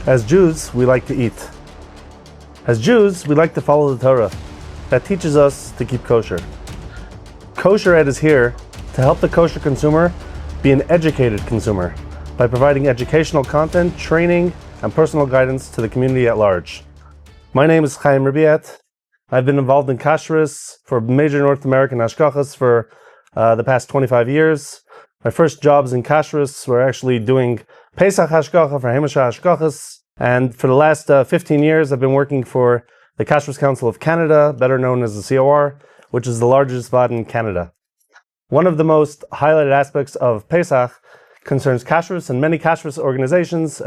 As Jews, we like to eat. As Jews, we like to follow the Torah. That teaches us to keep kosher. Kosher Ed is here to help the kosher consumer be an educated consumer by providing educational content, training, and personal guidance to the community at large. My name is Chaim Ribiat. I've been involved in kashrus for major North American mashgiachas for the past 25 years. My first jobs in kashrus were actually doing Pesach hashgacha for Matzah Ashira. And for the last 15 years, I've been working for the Kashrus Council of Canada, better known as the COR, which is the largest body in Canada. One of the most highlighted aspects of Pesach concerns kashrus, and many kashrus organizations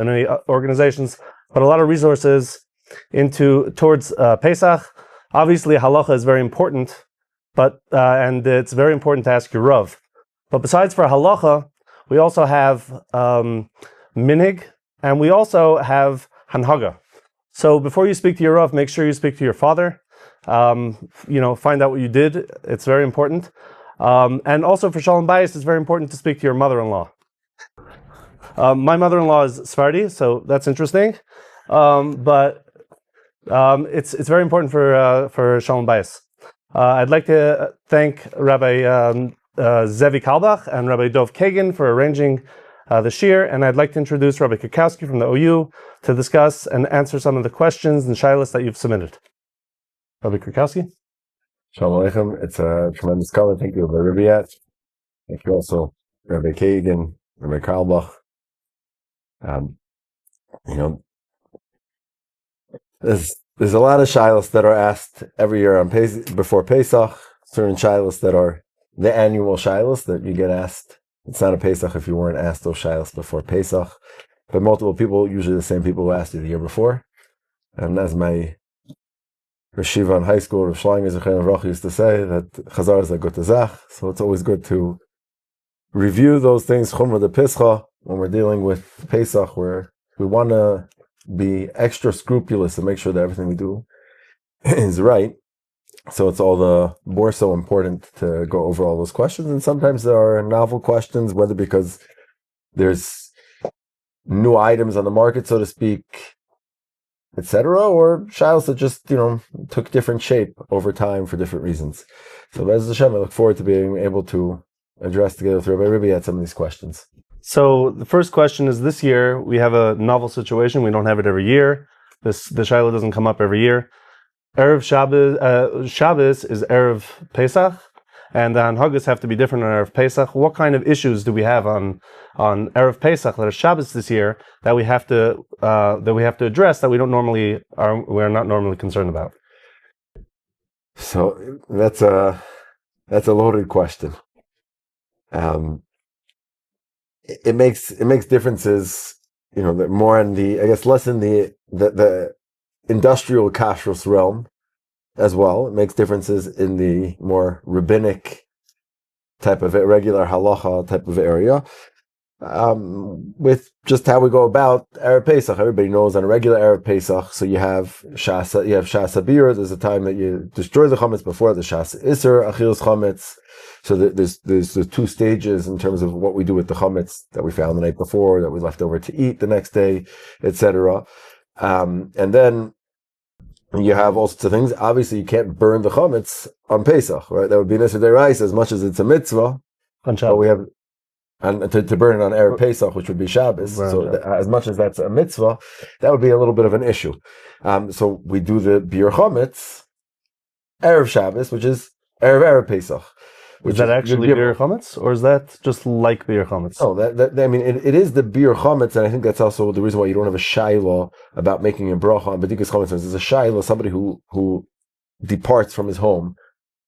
put a lot of resources towards Pesach. Obviously, halacha is very important, and it's very important to ask your Rav. But besides for halacha, we also have minig, and we also have hanhaga. So before you speak to your Rav, make sure you speak to your father. Find out what you did. It's very important. And also for Shalom Bayis, it's very important to speak to your mother-in-law. My mother-in-law is Sephardi, so that's interesting. But it's very important for Shalom Bayis. I'd like to thank Rabbi Zevi Kalbach and Rabbi Dov Kagan for arranging the shir, and I'd like to introduce Rabbi Krakowski from the OU to discuss and answer some of the questions and shilas that you've submitted. Rabbi Krakowski? Shalom Aleichem. It's a tremendous comment. Thank you, Rabbi Ribiat. Thank you also, Rabbi Kagan, Rabbi Kalbach. There's a lot of shilas that are asked every year on before Pesach. Certain shilas that are the annual shilas that you get asked. It's not a Pesach if you weren't asked those shilas before Pesach, but multiple people, usually the same people who asked you the year before. And as my Rashiva in high school, Rav Shlomo Yissachar Dov used to say, that Chazar is a good zach. So it's always good to review those things, Chumrah de Pischa, when we're dealing with Pesach, where we want to be extra scrupulous and make sure that everything we do is right. So it's all the more so important to go over all those questions. And sometimes there are novel questions, whether because there's new items on the market, so to speak, etc., or shilas that just, took different shape over time for different reasons. So Bez Hashem, I look forward to being able to address together with Rabbi Ribiat some of these questions. So the first question is, this year we have a novel situation. We don't have it every year. The shilah doesn't come up every year. Erev Shabbos is Erev Pesach, and the hanhagas have to be different on Erev Pesach. What kind of issues do we have on Erev Pesach that are Shabbos this year that we have to address that we're not normally concerned about? So that's a loaded question. It makes differences, more in less in the industrial kashrus realm as well. It makes differences in the more rabbinic type of regular halacha type of area. With just how we go about Erev Pesach, everybody knows on a regular Erev Pesach, so you have Shas Habira. There's a time that you destroy the chametz before the Shas Isser Achilas chametz. So there's the two stages in terms of what we do with the chametz that we found the night before, that we left over to eat the next day, etc. And then you have all sorts of things. Obviously, you can't burn the chametz on Pesach, right? That would be an Isser Deraisa as much as it's a mitzvah. But we have, and to burn it on Erev Pesach, which would be Shabbos. Right, so as much as that's a mitzvah, that would be a little bit of an issue. So we do the Bir Chametz Erev Shabbos, which is Erev Pesach. Is that actually Bir Chametz, or is that just like Bir Chametz? Oh, it is the Bir Chametz, and I think that's also the reason why you don't have a shaila about making a bracha on B'dikas Chametz. There's a shaila, somebody who departs from his home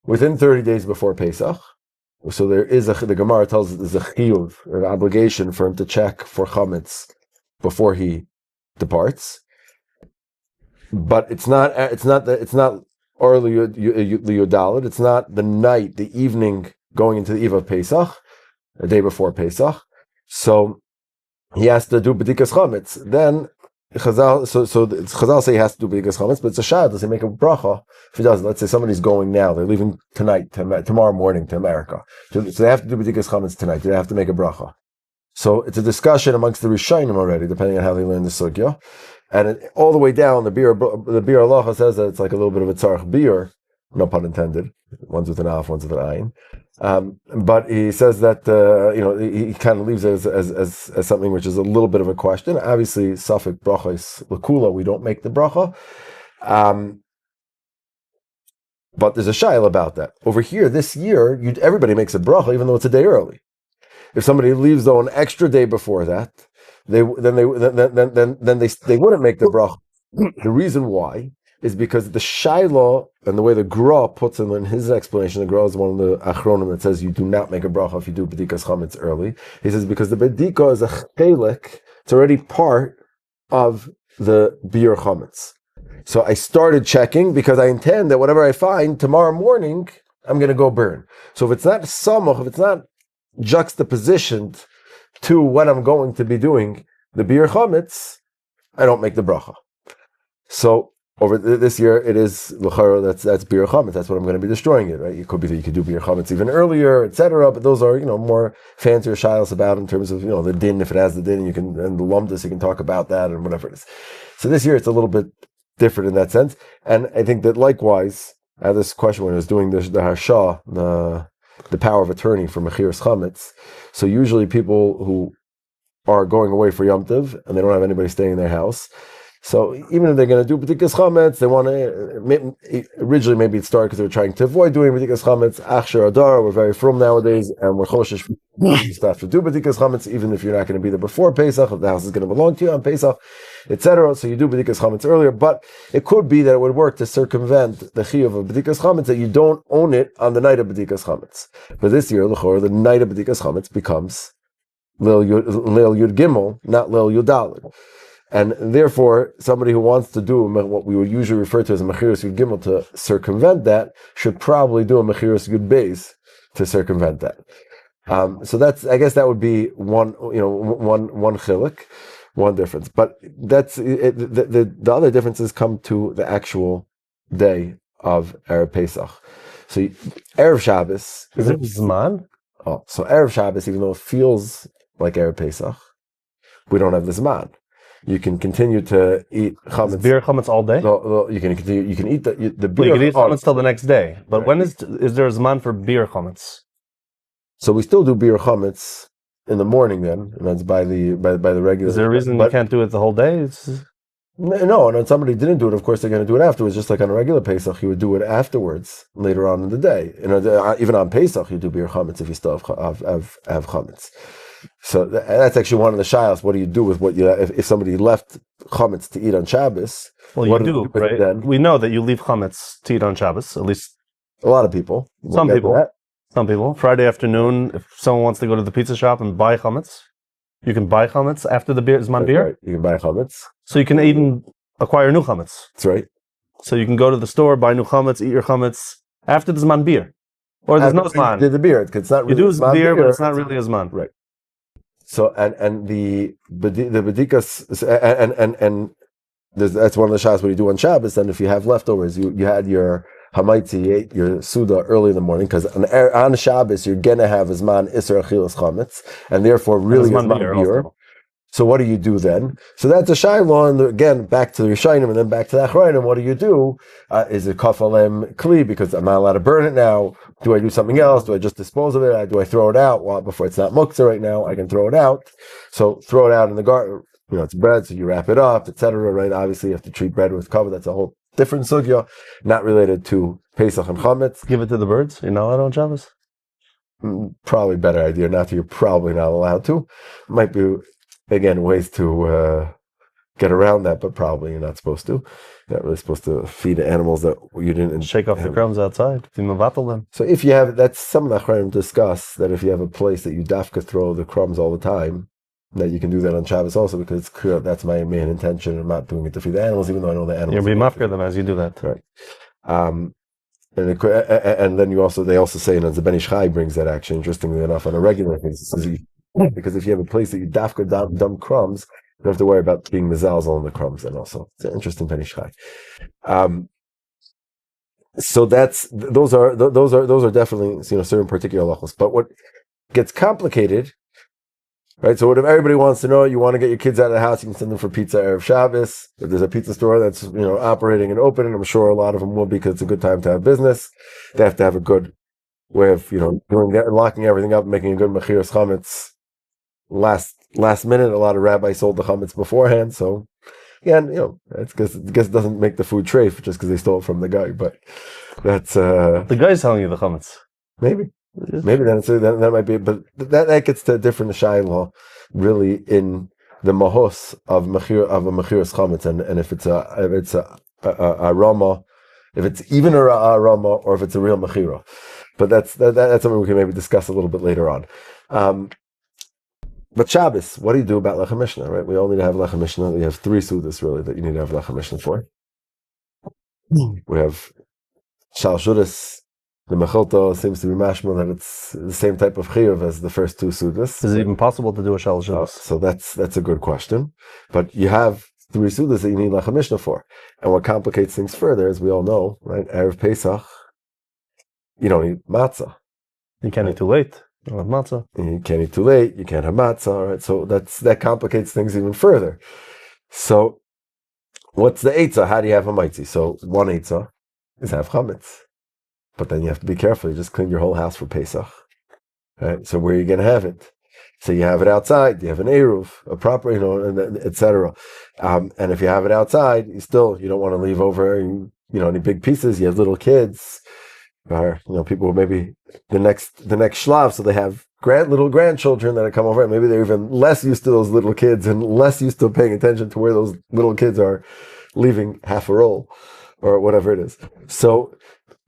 within 30 days before Pesach. So there is the Gemara tells us there's a chiyuv, or an obligation for him to check for chametz before he departs. But it's not early Yudalit. It's not the evening going into the eve of Pesach, the day before Pesach. So he has to do b'dikas chametz. Then Chazal say he has to do b'dikas chametz, but it's a shad. Does he make a bracha? If he doesn't, let's say somebody's going now, they're leaving tonight, tomorrow morning to America. So they have to do b'dikas chametz tonight. Do they have to make a bracha? So it's a discussion amongst the Rishonim already, depending on how they learn the sugya. And all the way down, the beer halacha says that it's like a little bit of a tzarech beer, no pun intended. One's with an alf, one's with an ayin. But he says that he kind of leaves it as something which is a little bit of a question. Obviously, safek bracha is lekula. We don't make the bracha. But there's a shaila about that. Over here, this year, everybody makes a bracha, even though it's a day early. If somebody leaves though an extra day before that, they wouldn't make the bracha. The reason why is because the shaila and the way the Gra puts in his explanation. The Gra is one of the achronim that says you do not make a bracha if you do bedikas chametz early. He says because the bedika is a chelik, it's already part of the bir chametz. So I started checking because I intend that whatever I find tomorrow morning, I'm going to go burn. So if it's not samach, if it's not juxtapositioned to what I'm going to be doing, the bir chametz, I don't make the bracha. So over this year, it is l'chara, that's bir chametz. That's what I'm going to be destroying it, right? It could be that you could do bir chametz even earlier, etc. But those are more fancier shilas about in terms of the din. If it has the din, and the lumdus, you can talk about that and whatever it is. So this year, it's a little bit different in that sense, and I think that likewise, I had this question when I was doing the harsha, the power of attorney for mechiras chametz. So usually people who are going away for Yom Tov and they don't have anybody staying in their house. So even if they're going to do b'dikas chametz, they want to. Originally, maybe it started because they were trying to avoid doing b'dikas chametz. Achshir Adar, we're very from nowadays, and we're choshesh. You still have to do b'dikas chametz, even if you're not going to be there before Pesach. If the house is going to belong to you on Pesach, etc. So you do b'dikas chametz earlier, but it could be that it would work to circumvent the chiyuv of b'dikas chametz that you don't own it on the night of b'dikas chametz. But this year, l'chor, the night of b'dikas chametz becomes Lil Yud Gimel, not Lil Yud Daled. And therefore, somebody who wants to do what we would usually refer to as a mechiras yud gimel to circumvent that should probably do a mechiras yud beis to circumvent that. So that's, I guess, that would be one chilik, one difference. But that's it, the other differences come to the actual day of Erev Pesach. So Erev Shabbos is it Zman? Oh, so Erev Shabbos, even though it feels like Erev Pesach, we don't have the Zman. You can continue to eat chametz. Is beer chametz all day? No, you can continue. You can eat the beer. You can eat chametz till the next day. But right. When is there a zman for beer chametz? So we still do beer chametz in the morning then, and that's by the regular. Is there a reason you can't do it the whole day? No, and if somebody didn't do it, of course they're going to do it afterwards. Just like on a regular Pesach, you would do it afterwards, later on in the day. Even on Pesach, you do beer chametz if you still have chametz. So that's actually one of the shilas. What do you do with what you if somebody left chametz to eat on Shabbos? Well, you do, right? Then? We know that you leave chametz to eat on Shabbos. At least a lot of people. Some people. Friday afternoon, if someone wants to go to the pizza shop and buy chametz, you can buy chametz after the Zman beer. Right. You can buy chametz. So you can even acquire new chametz. That's right. So you can go to the store, buy new chametz, eat your chametz after the Zman beer, or there's no Zman. The beer, it's not really. You do beer, but it's not really a Zman. Right. So and the bedikas and that's one of the shots what you do on Shabbos. And if you have leftovers, you had your hamaitzi, you ate your suda early in the morning because on Shabbos you're gonna have zman iser achilas chametz, and therefore really zman beer. So what do you do then? So that's a shaila, and again back to the Rishayim and then back to the Achrayim. What do you do? Is it kafalem kli because I'm not allowed to burn it now? Do I do something else? Do I just dispose of it? Do I throw it out? Well, before it's not muktzah right now, I can throw it out. So throw it out in the garden. It's bread, so you wrap it up, etc. Right? Obviously, you have to treat bread with cover. That's a whole different sugya, not related to Pesach and Chametz. Give it to the birds. You're not allowed on Shabbos. Probably better idea. Not that you're probably not allowed to. Might be. Again, ways to get around that, but probably you're not supposed to. You're not really supposed to feed animals that you didn't shake off the crumbs outside. So if you have, that's some of the Achrayim discuss that if you have a place that you dafka throw the crumbs all the time, that you can do that on Shabbos also because it's clear that's my main intention. I'm not doing it to feed the animals, even though I know the animals. You'll be mafkir them as you do that, right? And then they also say, and the Ben Ish Chai brings that action. Interestingly enough, on a regular basis. Because if you have a place that you dafka dump crumbs, you don't have to worry about being mezalzel on the crumbs. And also, it's an interesting Ben Ish Chai. So those are definitely certain particular halachos. But what gets complicated Right, so what if everybody wants to know, you want to get your kids out of the house, you can send them for pizza Erev Shabbos. If there's a pizza store that's, operating and open, and I'm sure a lot of them will because it's a good time to have business, they have to have a good way of, doing that, locking everything up, making a good machiras chametz last minute. A lot of rabbis sold the chametz beforehand, so again, it's because it doesn't make the food treif just because they stole it from the guy, but that's the guy's telling you the chametz. Maybe that might be, but that gets to a different shayla, really, in the mahos of a machiras chametz, and if it's a rama, if it's even a rama, or if it's a real mechira. But that's something we can maybe discuss a little bit later on. But Shabbos, what do you do about lechem mishnah? Right, we all need to have lechem mishnah. We have 3 sudas really that you need to have lechem mishnah for. We have shal shudas. The Mechilta seems to be mashma that it's the same type of chiyuv as the first 2 sudas. Is it even possible to do a shal shudas? So that's a good question. But you have 3 sudas that you need lechem mishnah for. And what complicates things further, as we all know, right, Erev Pesach, you don't eat matzah. You can't eat too late. You don't have matzah. And you can't eat too late. You can't have matzah. Right? So that complicates things even further. So what's the eitzah? How do you have a maitzi? So one eitzah is have chametz. But then you have to be careful. You just clean your whole house for Pesach. Right? So where are you going to have it? So you have it outside. You have an eruv, a proper, etc. And if you have it outside, you don't want to leave over, any big pieces. You have little kids, or people who maybe the next shlav. So they have little grandchildren that come over, and maybe they're even less used to those little kids and less used to paying attention to where those little kids are leaving half a roll or whatever it is. So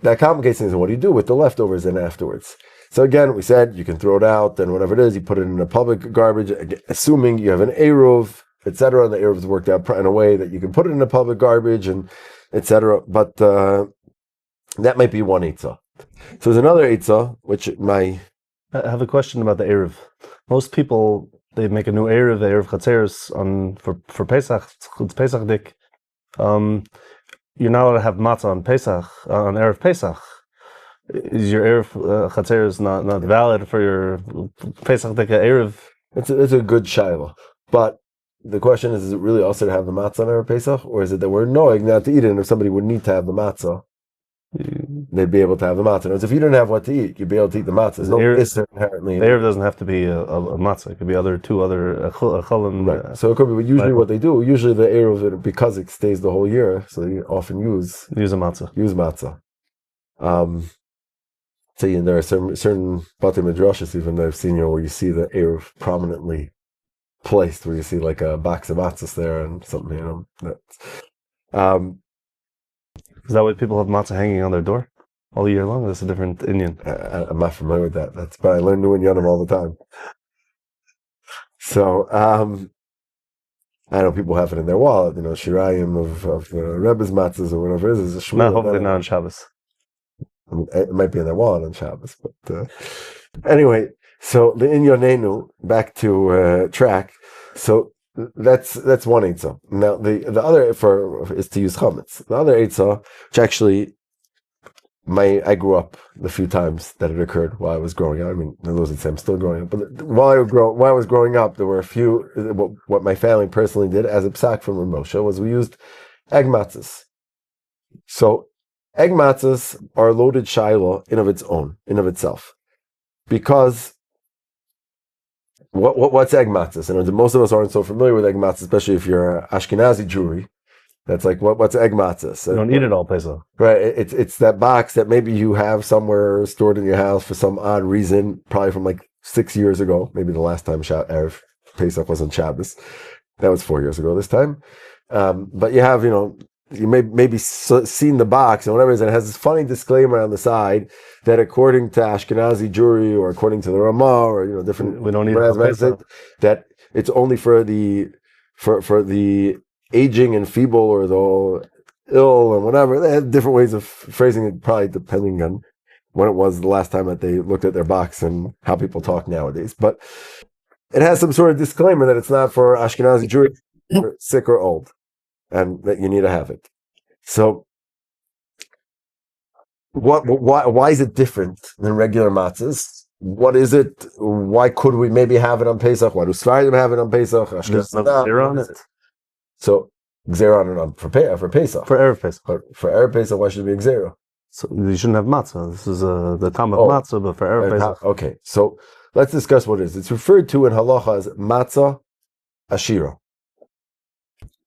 that complicates things. And what do you do with the leftovers then afterwards? So again, we said you can throw it out, and whatever it is, you put it in a public garbage, assuming you have an eruv, etc. And the eruv is worked out in a way that you can put it in a public garbage, and etc. But that might be one eitzah. So there's another eitzah, which I have a question about the eruv. Most people, they make a new eruv, the eruv chatzeres for Pesach. It's Pesach dik. You're not allowed to have matzah on Pesach, on Erev Pesach. Is your Erev Chatzeres not valid for your Pesach Deka Erev? It's a good shaila. But the question is it really also to have the matzah on Erev Pesach? Or is it that we're knowing not to eat it, and if somebody would need to have the matzah, they'd be able to have the matzah. And if you didn't have what to eat, you'd be able to eat the matzah. There's no isser inherently. The Erev doesn't have to be a matzah. It could be two other cholim. Right. So it could be, but usually what they do, the Erev, because it stays the whole year, so they often use a matzah. Use matzah. So there are certain Batei Midrashos even that I've seen, where you see the Erev prominently placed, where you see like a box of matzahs there and something, Is that why people have matzah hanging on their door all year long? That's a different Indian. I'm not familiar with that. But I learn new Inyanim all the time. So I know people have it in their wallet. Shirayim of the Rebbe's matzahs or whatever it is a shmur. No, hopefully not on Shabbos. It might be in their wallet on Shabbos, but anyway. So the Inyanenu, back to track. So that's one eitzah. Now the other is to use chametz. The other eitzah, which actually I grew up the few times that it occurred while I was growing up. I mean, those would say I'm still growing up, but while I was growing up, there were a few. What my family personally did as a psak from Rav Moshe was we used egg matzahs. So egg matzahs are loaded shiloh in of itself, because what's egg matzahs? And most of us aren't so familiar with egg matzahs, especially if you're an Ashkenazi Jewry. That's like what's egg matzahs? You don't eat it all Pesach. Right. It's that box that maybe you have somewhere stored in your house for some odd reason, probably from like 6 years ago. Maybe the last time Erev Pesach was on Shabbos. That was 4 years ago this time. But you have, you maybe seen the box and whatever it is, and it has this funny disclaimer on the side that according to Ashkenazi Jewry or according to the Ramah or different, we don't need that it's only for the aging and feeble or the ill and whatever. They have different ways of phrasing it, probably depending on when it was the last time that they looked at their box and how people talk nowadays. But it has some sort of disclaimer that it's not for Ashkenazi Jewry, sick or old, and that you need to have it. So, why is it different than regular matzahs? what is it? Why could we maybe have it on Pesach? Why do Sfardim have it on Pesach? There's no zero on it. So, Gzera on it for Pesach. For Erev Pesach. For Erev Pesach, why should it be Gzera? So you shouldn't have matzah. This is the time of matzah, but for Erev Pesach. Okay, so let's discuss what it is. It's referred to in halacha as Matzah Ashira.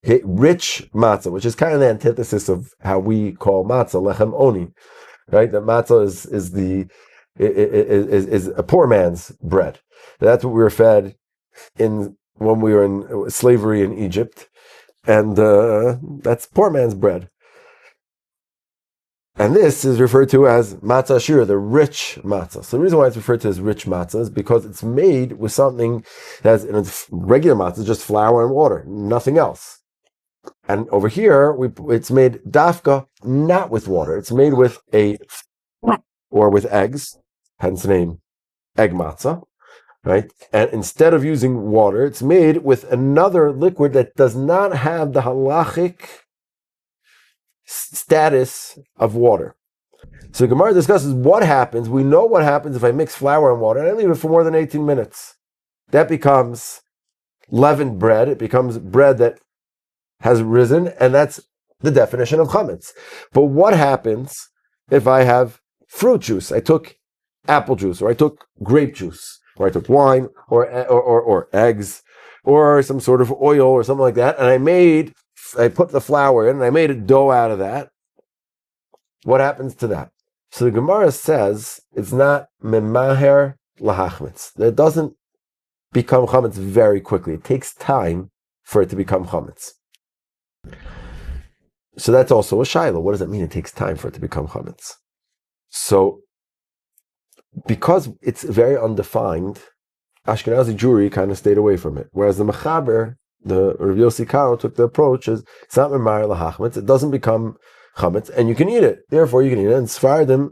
Okay, rich matzah, which is kind of the antithesis of how we call matzah, lechem oni, right? That matzah is a poor man's bread. That's what we were fed when we were in slavery in Egypt, and that's poor man's bread. And this is referred to as Matzah Ashira, the rich matzah. So the reason why it's referred to as rich matzah is because it's made with something that's in a regular matzah, just flour and water, nothing else. And over here, it's made dafka, not with water. It's made with with eggs, hence the name egg matzah, right? And instead of using water, it's made with another liquid that does not have the halachic status of water. So Gemara discusses what happens. We know what happens if I mix flour and water and I leave it for more than 18 minutes. That becomes leavened bread. It becomes bread that has risen, and that's the definition of chametz. But what happens if I have fruit juice? I took apple juice, or I took grape juice, or I took wine, or eggs, or some sort of oil, or something like that, and I put the flour in, and I made a dough out of that. What happens to that? So the Gemara says it's not memaher lahachmetz. It doesn't become chametz very quickly. It takes time for it to become chametz. So that's also a shaila. What does it mean? It takes time for it to become chametz. So, because it's very undefined, Ashkenazi Jewry kind of stayed away from it. Whereas the Mechaber, the Rav Yossi Karo, took the approach as it's not memar lahachmetz. It doesn't become chametz, and you can eat it. Therefore, you can eat it. And Sfardim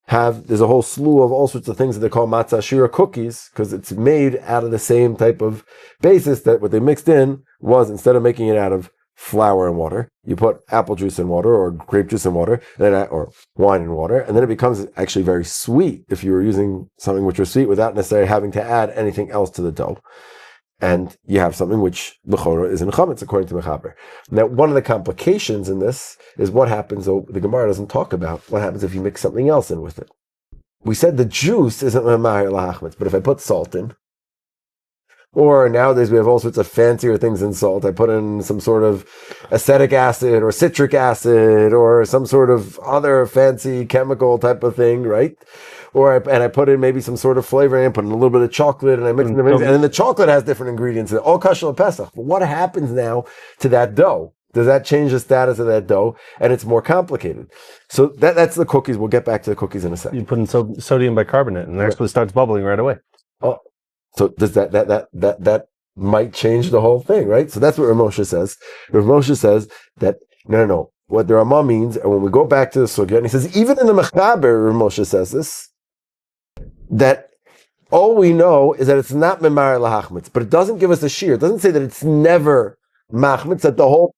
there's a whole slew of all sorts of things that they call Matzah Ashira cookies, because it's made out of the same type of basis that what they mixed in was, instead of making it out of flour and water, you put apple juice in water, or grape juice in water, or wine in water, and then it becomes actually very sweet if you were using something which was sweet without necessarily having to add anything else to the dough. And you have something which l'chora is in chametz, according to Mechaber. Now, one of the complications in this is what happens, though the Gemara doesn't talk about, what happens if you mix something else in with it. We said the juice isn't memar lahachmetz, but if I put salt in, or nowadays we have all sorts of fancier things in salt. I put in some sort of acetic acid or citric acid or some sort of other fancy chemical type of thing, right? And I put in maybe some sort of flavoring. I put in a little bit of chocolate, and I mix it, and then the chocolate has different ingredients. OU Kosher Pesach. But what happens now to that dough? Does that change the status of that dough? And it's more complicated. So that's the cookies. We'll get back to the cookies in a second. You put in sodium bicarbonate, and it actually starts bubbling right away. Oh. So does that might change the whole thing, right? So that's what Rav Moshe says. Rav Moshe says that no. What the Ramah means, and when we go back to the sugya, and he says even in the Mechaber, Rav Moshe says this, that all we know is that it's not memar lahachmetz, but it doesn't give us a shear. It doesn't say that it's never machmetz. That the whole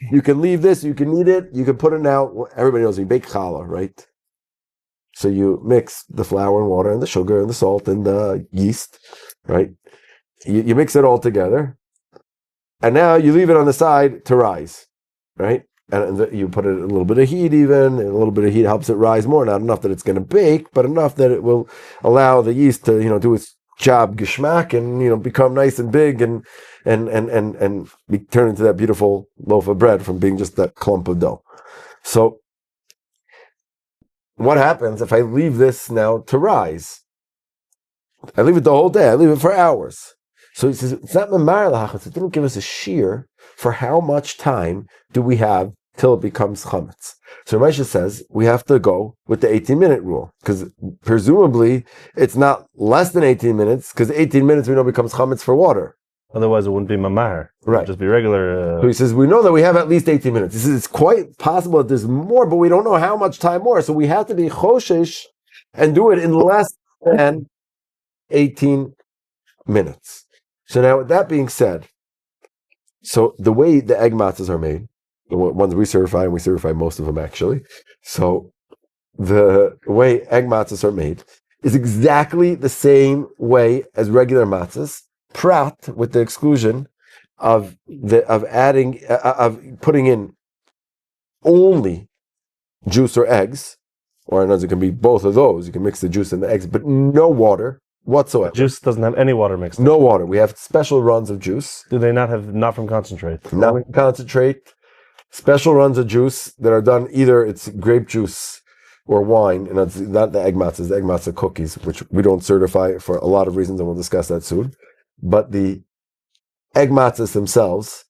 you can leave this, you can eat it, you can put it out. Everybody knows you bake challah, right? So you mix the flour and water and the sugar and the salt and the yeast, right? You mix it all together, and now you leave it on the side to rise, right? And you put it a little bit of heat even, and a little bit of heat helps it rise more. Not enough that it's going to bake, but enough that it will allow the yeast to, do its job geschmack and, become nice and big and turn into that beautiful loaf of bread from being just that clump of dough. So, what happens if I leave this now to rise? I leave it the whole day. I leave it for hours. So he says, it's not memar lahachmetz. It didn't give us a shear for how much time do we have till it becomes chametz. So Rashi says we have to go with the 18-minute rule, because presumably it's not less than 18 minutes, because 18 minutes we know becomes chametz for water. Otherwise, it wouldn't be mamar. It would just be regular. So he says, we know that we have at least 18 minutes. He says, it's quite possible that there's more, but we don't know how much time more. So we have to be choshesh and do it in less than 18 minutes. So now, with that being said, so the way the egg matzahs are made, the ones we certify, and we certify most of them actually. So the way egg matzahs are made is exactly the same way as regular matzahs, prat, with the exclusion of putting in only juice or eggs, or in other words, it can be both of those. You can mix the juice and the eggs, but no water whatsoever. Juice doesn't have any water mixed in. No water. We have special runs of juice. Do they not have, not from concentrate? Not from concentrate. Special runs of juice that are done, either it's grape juice or wine, and it's not the egg matzahs, the egg matzah cookies, which we don't certify for a lot of reasons, and we'll discuss that soon. But the egg matzahs themselves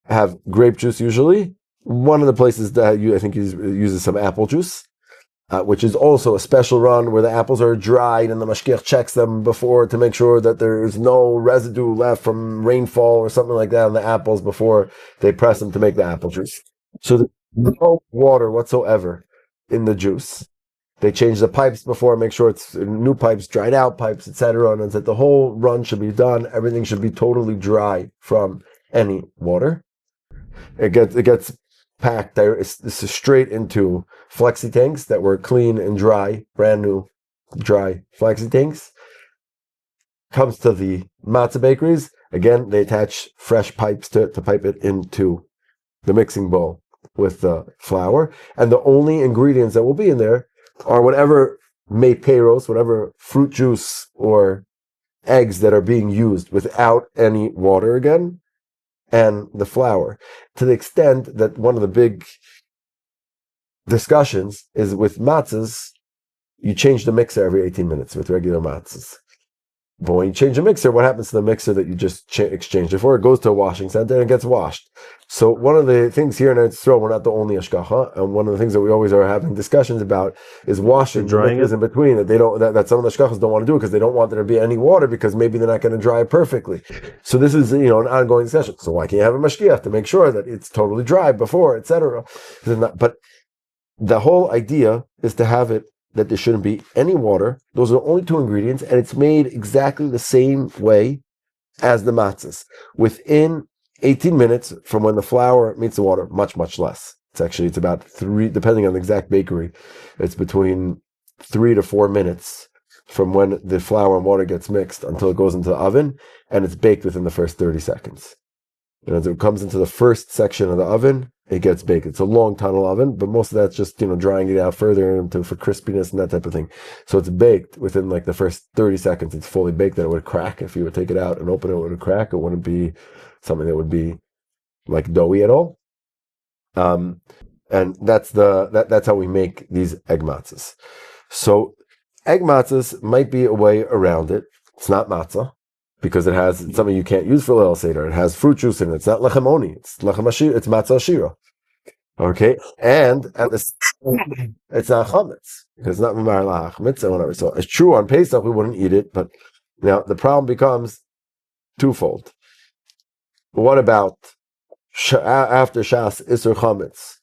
have grape juice usually. One of the places that I think uses some apple juice, which is also a special run where the apples are dried and the mashgiach checks them before to make sure that there's no residue left from rainfall or something like that on the apples before they press them to make the apple juice. So there's no water whatsoever in the juice. They change the pipes before, make sure it's new pipes, dried out pipes, etc. And that the whole run should be done. Everything should be totally dry from any water. It gets packed there. It's straight into flexi tanks that were clean and dry, brand new dry flexi tanks. Comes to the matzah bakeries. Again, they attach fresh pipes to pipe it into the mixing bowl with the flour. And the only ingredients that will be in there are whatever meiperos, whatever fruit juice or eggs that are being used without any water again, and the flour. To the extent that one of the big discussions is with matzahs, you change the mixer every 18 minutes with regular matzahs. But when you change the mixer, what happens to the mixer that you just exchanged it for? It goes to a washing center and it gets washed. So one of the things here in Eretz Yisrael, we're not the only ashgacha, and one of the things that we always are having discussions about is washing the mixers in between. That they don't, that some of the ashgachas don't want to do because they don't want there to be any water because maybe they're not going to dry it perfectly. So this is an ongoing discussion. So why can't you have a mashgiach to make sure that it's totally dry before, etc. But the whole idea is to have it that there shouldn't be any water. Those are the only two ingredients, and it's made exactly the same way as the matzahs. Within 18 minutes from when the flour meets the water, much, much less. It's about 3, depending on the exact bakery, it's between 3 to 4 minutes from when the flour and water gets mixed until it goes into the oven, and it's baked within the first 30 seconds. And as it comes into the first section of the oven, it gets baked. It's a long tunnel oven, but most of that's just, drying it out further for crispiness and that type of thing. So it's baked within like the first 30 seconds. It's fully baked, and it would crack. If you would take it out and open it, it would crack. It wouldn't be something that would be like doughy at all. And that's how we make these egg matzahs. So egg matzahs might be a way around it. It's not matzah, because it has something you can't use for Leil Seder. It has fruit juice in it. It's not lechem oni. It's lechem ashira. It's Matzah Ashira. Okay, and it's not chametz because it's not memar lachametz and whatever. So it's true on Pesach we wouldn't eat it, but now the problem becomes twofold. What about after Shas Isur Chametz?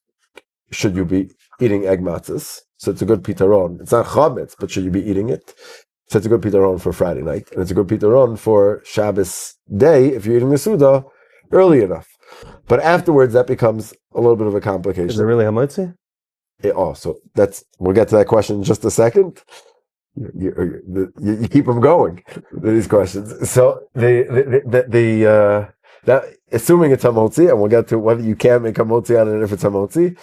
Should you be eating egg matzahs? So it's a good pitaron. It's not chametz, but should you be eating it? So it's a good pitaron for Friday night, and it's a good pitaron for Shabbos day if you're eating the Suda early enough. But afterwards, that becomes a little bit of a complication. Is it really hamotzi? So we'll get to that question in just a second. You keep them going, these questions. So that assuming it's hamotzi, and we'll get to whether you can make hamotzi on it if it's hamotzi,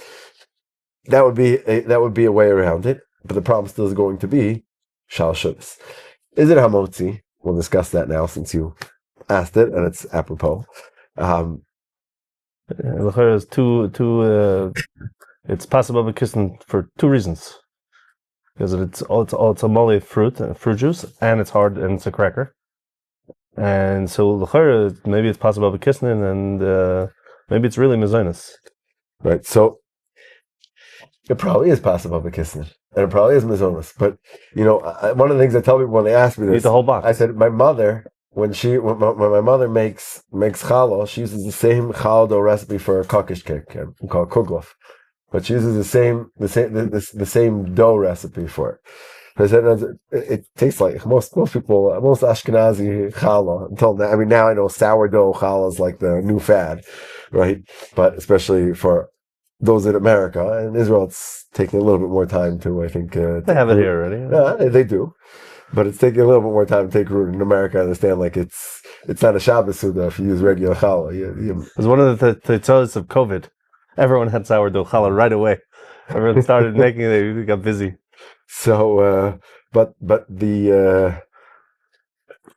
that would be a way around it. But the problem still is going to be Shal Shudas. Is it hamotzi? We'll discuss that now since you asked it, and it's apropos. Is it's possible b'kisn for 2 reasons. Because it's a mole fruit juice, and it's hard, and it's a cracker. And so maybe it's possible b'kisn, and maybe it's really mezonos. Right. So it probably is possible b'kisn. And it probably is mezonos. But, one of the things I tell people when they ask me this, eat the whole box. I said, my mother, when my mother makes challah, she uses the same challah dough recipe for a kokish cake, called kuglof. But she uses the same dough recipe for it. I said, it tastes like most people, most Ashkenazi challah until now. I mean, now I know sourdough challah is like the new fad, right? But especially for those in America and Israel, it's taking a little bit more time to, I think. They have it here already. Yeah, they do. But it's taking a little bit more time to take root in America. I understand, like it's not a Shabbos Suda if you use regular challah. It was one of the tzitzos of COVID. Everyone had sourdough challah right away. Everyone started making it. We got busy. So, but the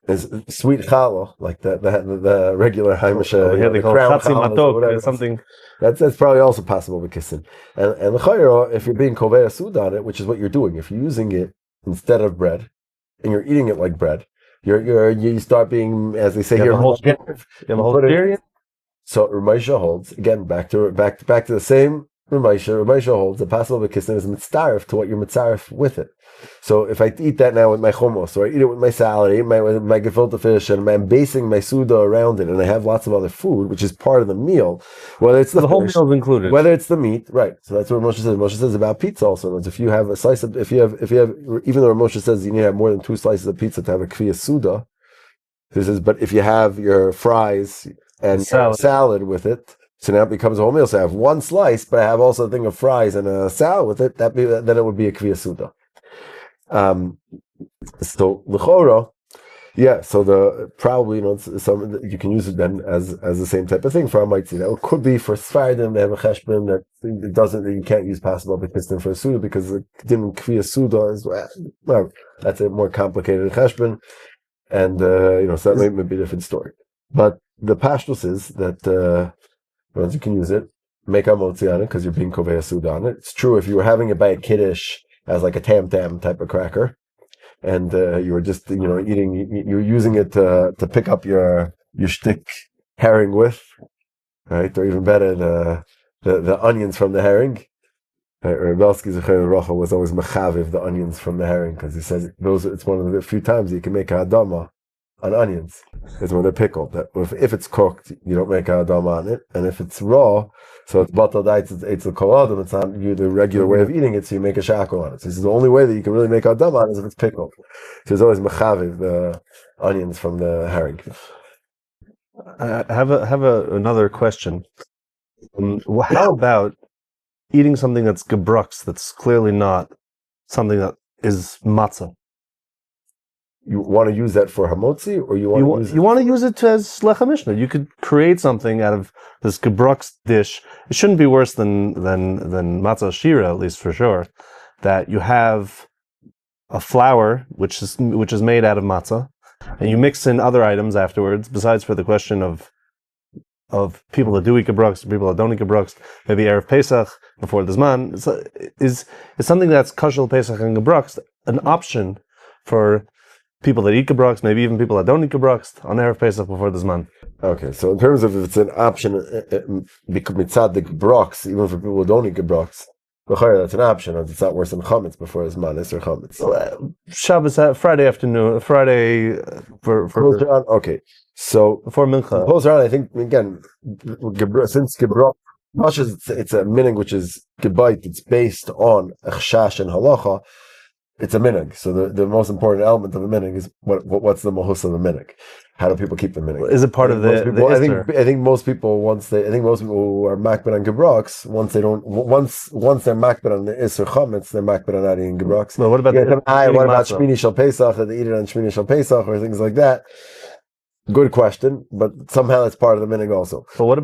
is sweet challah, like the regular Haimisha, They call crown chatzi challah, matok, whatever. something. That's probably also possible with kissin. And l'chayra, if you're being kovei asud on it, which is what you're doing, if you're using it instead of bread, and you're eating it like bread, you start being, as they say here, you have a whole period. So Ramesha holds again back to the same Ramesha holds the possible with kissin is mitzaref to what you're mitzaref with it. So if I eat that now with my hummus, or I eat it with my salad, I eat with my gefilte fish, and I'm basing my suda around it, and I have lots of other food, which is part of the meal, whether it's the whole fish, meal is included, whether it's the meat, right? So that's what Moshe says. Moshe says about pizza also. If you have a slice of, if you have, even though Moshe says you need to have more than 2 slices of pizza to have a kviyas suda, he says, but if you have your fries and salad with it, so now it becomes a whole meal. So I have 1 slice, but I have also a thing of fries and a salad with it. Then it would be a kviyas suda. So l'chora, yeah. So the probably some you can use it then as the same type of thing for a mitzvah. Now it could be for Sfardim they have a cheshbon that it doesn't, you can't use possible piston for a suda because the din kviyas suda is well, that's a more complicated cheshbon, and so that may be a different story. But the pashtus is that once you can use it, make a motzi on it because you're being kovei suda on it. It's true if you were having it by a kiddush as like a tam type of cracker, and you were just eating, you're using it to pick up your shtick herring with, right? Or even better, the onions from the herring. Rebelski Zechariah Rocha was always mechaviv the onions from the herring because he says it's one of the few times you can make a hadama on onions. It's when they're pickled. That if it's cooked, you don't make a hadama on it, and if it's raw, so it's batal daitz, it's a koladam. It's not the regular way of eating it, so you make a shackle on it. So this is the only way that you can really make a hadama on it is if it's pickled. So it's always mechaviv the onions from the herring. I have another question. How about eating something that's gebrux, that's clearly not something that is matzah? You want to use that for hamotzi, or you want to use it as lecha mishnah? You could create something out of this gebrux dish. It shouldn't be worse than Matzah Ashira, at least for sure. That you have a flour which is made out of matzah, and you mix in other items afterwards. Besides for the question of people that do eat gebrux, people that don't eat gebrux, maybe erev Pesach before the zman is something that's kosher Pesach and gebrux, an option for people that eat gebrux, maybe even people that don't eat gebrux on erev Pesach before the zman. Okay, so in terms of if it's an option, mitzad the gebrux, even for people who don't eat gebrux, that's an option. It's not worse than chametz before zman or chametz. Shabbos, Friday afternoon, Friday for okay. So before mincha. Close around, I think again, since gebrux, it's a minig which is gebayt. It's based on echshash and halacha. It's a minig. So the most important element of a minig is what's the mahus of the minig? How do people keep the minig? Is it part of the I think most people who are makbid on gebrux, once they're makbid on the isser chametz, they're makbid on not eating gebrux. Well, what about shmini shel pesach? That they eat it on shmini shel pesach or things like that? Good question, but somehow it's part of the minig also. But what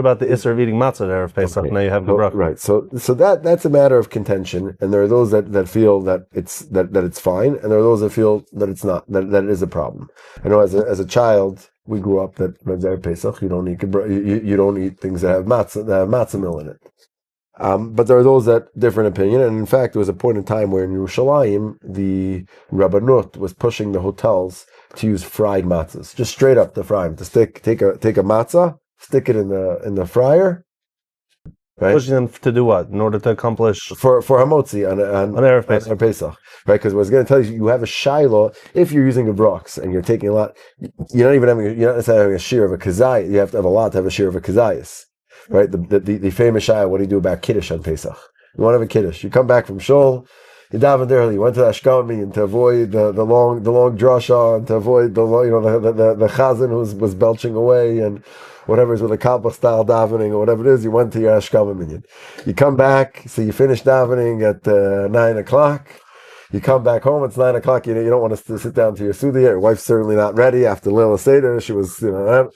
about the isser of eating matzah there of Pesach? Okay. Now you have gebrach. Right. So that's a matter of contention, and there are those that feel that it's fine, and there are those that feel that it's not, that it is a problem. I know as a child we grew up that Pesach you don't eat you don't eat things that have matzah meal in it. But there are those that different opinion, and in fact there was a point in time where in Yerushalayim the Rabbanut was pushing the hotels to use fried matzahs, just straight up to fry them, to take a matzah, stick it in the fryer, right? Pushing them to do what? In order to accomplish for hamotzi on erev Pesach, right? Because what I was going to tell you, you have a shiloh if you're using a brox and you're taking a lot. You're not necessarily having a shear of a kazayas. You have to have a lot to have a shear of a kazayas, right? The famous shiloh. What do you do about kiddush on Pesach? You want to have a kiddush. You come back from shul. You davened early. You went to the Ashkami and to avoid the long drasha and to avoid the chazan who was belching away and whatever's with a Kabbalah style davening or whatever it is. You went to your Ashkami minyan. You come back, so you finish davening at 9:00. You come back home, it's 9 o'clock, you don't want to sit down to your Suda yet. Your wife's certainly not ready after Leila Seder. She was, so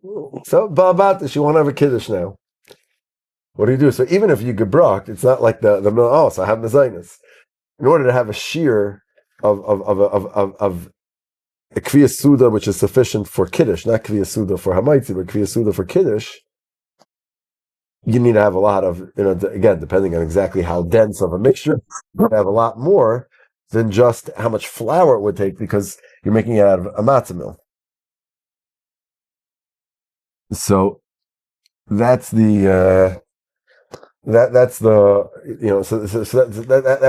Ba'abat, she won't have a kiddush now. What do? So even if you gebrach, it's not like so I have mezainis. In order to have a shear of a kviyas suda, which is sufficient for kiddush, not kviyas suda for hamaitzi, but kviyas suda for kiddush, you need to have a lot of, again, depending on exactly how dense of a mixture, you have a lot more than just how much flour it would take because you're making it out of a matzah mill. So that's the that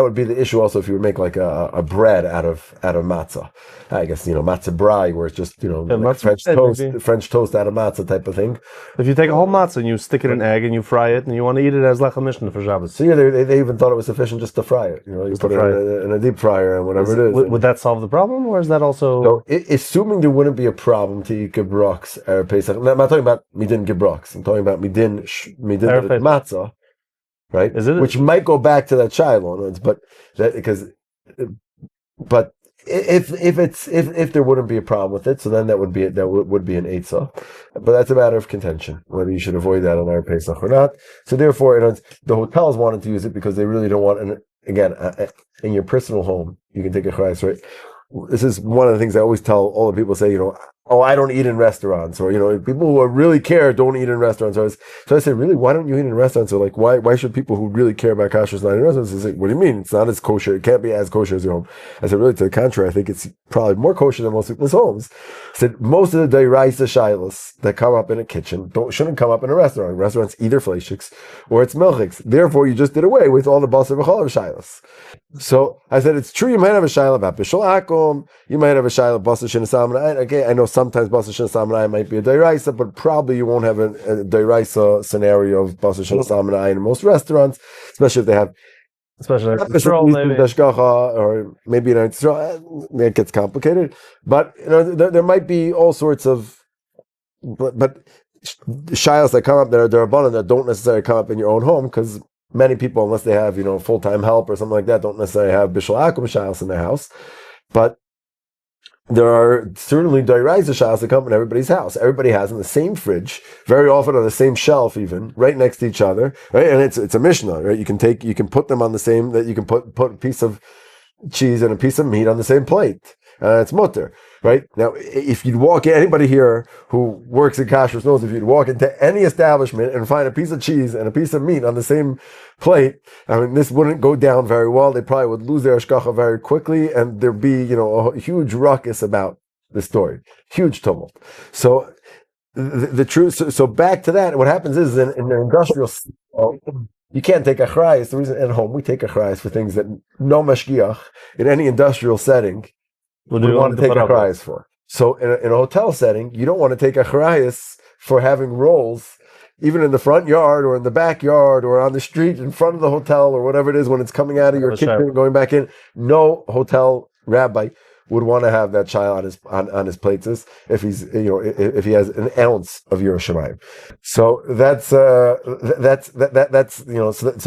would be the issue also if you would make like a bread out of matzah. I guess matzah brai, where it's just like French toast out of matzah type of thing. If you take a whole matzah and you stick it in egg and you fry it and you want to eat it as lechem mishnah for Shabbos. So yeah, they even thought it was sufficient just to fry it. You put it in a deep fryer and whatever it is. Would that solve the problem, or is that also? So assuming there wouldn't be a problem to eat gebrachs or Pesach. I'm not talking about midin gebrachs. I'm talking about midin matzah. Right, which might go back to that shiloh, but if there wouldn't be a problem with it, so then that would be an eitzah, but that's a matter of contention whether you should avoid that on our Pesach or not. So therefore, the hotels wanted to use it because they really don't want. And again, in your personal home, you can take a chayes, right? This is one of the things I always tell all the people. Say, I don't eat in restaurants, or people who really care don't eat in restaurants. So I say, really, why don't you eat in restaurants? So like, why should people who really care about kashrus not eat in restaurants? They say, what do you mean? It's not as kosher. It can't be as kosher as your home. I said, really, to the contrary, I think it's probably more kosher than most people's homes. I said, most of the deraisa shilas that come up in a kitchen shouldn't come up in a restaurant. Restaurants either fleishiks or it's milchiks. Therefore, you just did away with all the basar v'chalav shilas. So I said, it's true. You might have a shilah about bishul akum. You might have a shilah basar shenishtaneh. Okay, I know sometimes basar shenishtaneh might be a deraisa, but probably you won't have a deraisa scenario of basar shenishtaneh in most restaurants, especially if they have, especially or maybe it gets complicated. But there might be all sorts of, but shilas that come up that are derabbanan that don't necessarily come up in your own home because. Many people, unless they have, full-time help or something like that, don't necessarily have bishul akum shilas in their house. But there are certainly deraisa shilas that come in everybody's house. Everybody has in the same fridge, very often on the same shelf, even right next to each other. Right, and it's a mishnah. Right, you can put them on the same. That you can put a piece of cheese and a piece of meat on the same plate. It's mutter. Right? Now, if you'd walk in, anybody here who works in kashrus knows if you'd walk into any establishment and find a piece of cheese and a piece of meat on the same plate, this wouldn't go down very well. They probably would lose their hashgacha very quickly, and there'd be, a huge ruckus about the story. Huge tumult. So, the truth, so back to that, what happens is in the industrial, you can't take achrayas. The reason at home we take achrayas for things that no mashgiach in any industrial setting would want to take achrayas for. So in a hotel setting, you don't want to take achrayas for having rolls, even in the front yard or in the backyard or on the street in front of the hotel or whatever it is when it's coming out of your kitchen and going back in. No hotel rabbi would want to have that child on his plates if he's if he has an ounce of Yerushalayim. So that's so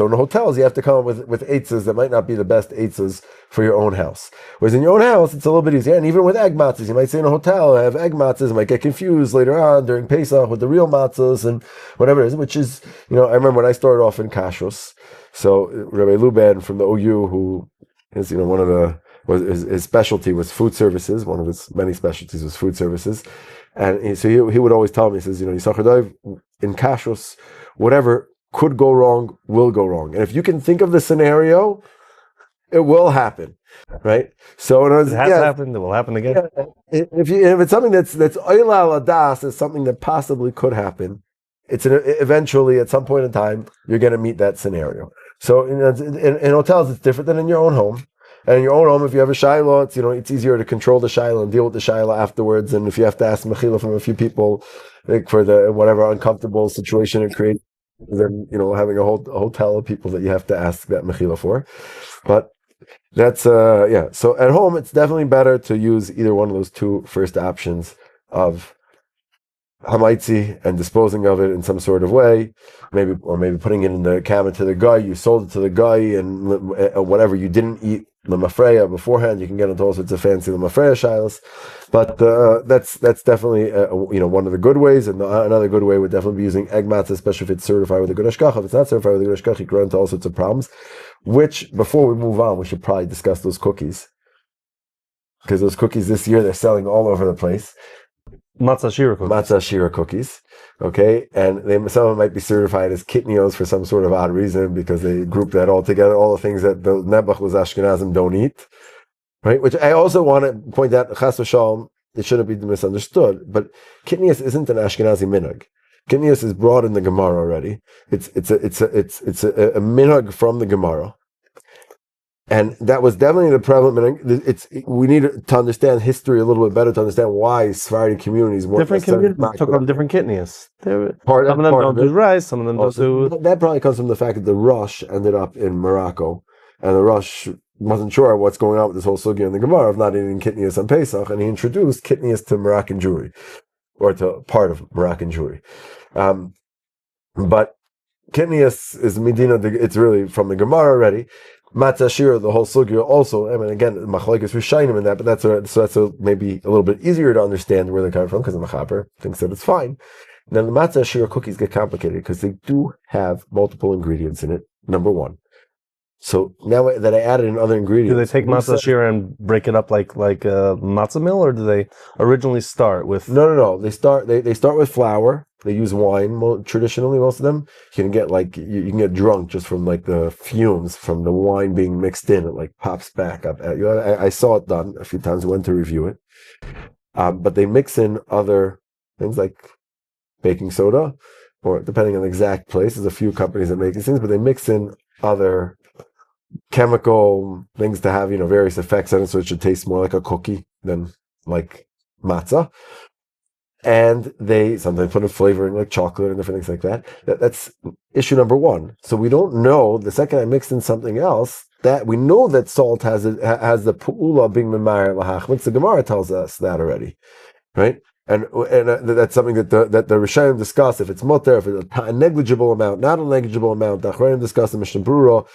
in hotels you have to come up with eitzes that might not be the best eitzes for your own house. Whereas in your own house it's a little bit easier. And even with egg matzahs, you might say in a hotel I have egg matzahs, you might get confused later on during Pesach with the real matzahs and whatever it is. Which is I remember when I started off in kashrus. So Rabbi Luban from the OU, who is one of the his specialty was food services. One of his many specialties was food services, and he would always tell me, he says, Yissachar Dov, in kashrus, whatever could go wrong will go wrong, and if you can think of the scenario, it will happen, right? So it has happened. It will happen again. Yeah, if it's something that's oila al adas, it's something that possibly could happen. Eventually at some point in time you're going to meet that scenario. So in hotels it's different than in your own home. And in your own home, if you have a shiloh, it's easier to control the shiloh and deal with the shiloh afterwards. And if you have to ask mechila from a few people for the whatever uncomfortable situation it creates, then having a hotel of people that you have to ask that mechila for. But that's So at home, it's definitely better to use either one of those two first options of hamaitzi and disposing of it in some sort of way, maybe putting it in the cabinet to the guy. You sold it to the guy, and whatever you didn't eat lemafreya beforehand. You can get into all sorts of fancy lemafreya shilas, but that's definitely one of the good ways. And another good way would definitely be using egg matzah, especially if it's certified with a good hashgacha. If it's not certified with a good hashgacha, you can run into all sorts of problems. Which, before we move on, we should probably discuss those cookies, because those cookies this year they're selling all over the place. Matzah Ashira cookies. Okay, and some of them might be certified as Kitniyos for some sort of odd reason, because they group that all together, all the things that the Nebuch was Ashkenazim don't eat, right? Which I also want to point out, Chas v'shalom, it shouldn't be misunderstood, but Kitniyos isn't an Ashkenazi minhag. Kitniyos is brought in the Gemara already. It's a minhag from the Gemara. And that was definitely the prevalent. We need to understand history a little bit better to understand why Sephardi communities weren't different communities took on different kitniyos. Some of them don't do rice, some of them don't do. That probably comes from the fact that the Rosh ended up in Morocco, and the Rosh wasn't sure what's going on with this whole sugya in the Gemara of not eating kitniyos on Pesach, and he introduced kitniyos to Moroccan Jewry, or to part of Moroccan Jewry. But kitniyos is Medina. It's really from the Gemara already. Matzah Ashira, the whole sugya also, I mean, again, machlokes Rishonim in that, but that's maybe a little bit easier to understand where they're coming from, because the Mechaber thinks that it's fine. Now, the Matzah Ashira cookies get complicated because they do have multiple ingredients in it, number one. So now that I added in other ingredients... Do they take Matzah Ashira and break it up like a matzah mill, or do they originally start with... No. They start with flour. They use wine traditionally. Most of them, you can get you can get drunk just from like the fumes from the wine being mixed in. It like pops back up at you. I saw it done a few times. Went to review it, but they mix in other things like baking soda, or depending on the exact place. There's a few companies that make these things, but they mix in other chemical things to have various effects on it, so it should taste more like a cookie than like matzah. And they sometimes put a flavoring like chocolate and different things like that. That's issue number one. So we don't know, the second I mixed in something else, that we know that salt has the pu'ula being memayir lahachmitz. The Gemara tells us that already, right? And that's something that the Rishonim discuss. If it's mutter, if it's a negligible amount, not a negligible amount, the Achronim discuss the Mishnah Brura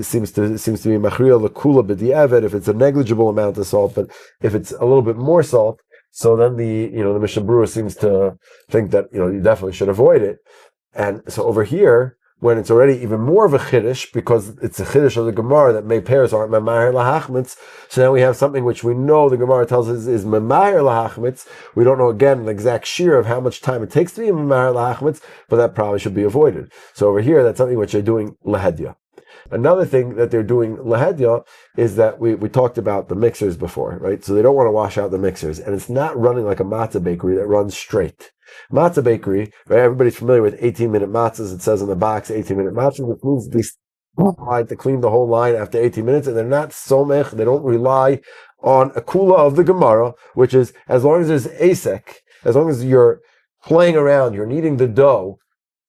seems to be machriel the kula b'di'evet if it's a negligible amount of salt, but if it's a little bit more salt. So then the Mishnah Brura seems to think that you definitely should avoid it, and so over here when it's already even more of a kiddush because it's a kiddush of the Gemara that may pairs aren't memayir lahachmitz. So now we have something which we know the Gemara tells us is memayir lahachmitz. We don't know again the exact shear of how much time it takes to be memayir lahachmitz, but that probably should be avoided. So over here that's something which they're doing lahedya. Another thing that they're doing lahedya is that we talked about the mixers before, right? So they don't want to wash out the mixers, and it's not running like a matzah bakery that runs straight. Matzah bakery, right? Everybody's familiar with 18-minute matzahs. It says on the box 18-minute matzahs, which means they to clean the whole line after 18 minutes, and they're not somech. They don't rely on a kula of the Gemara, which is as long as there's asek, as long as you're playing around, you're kneading the dough.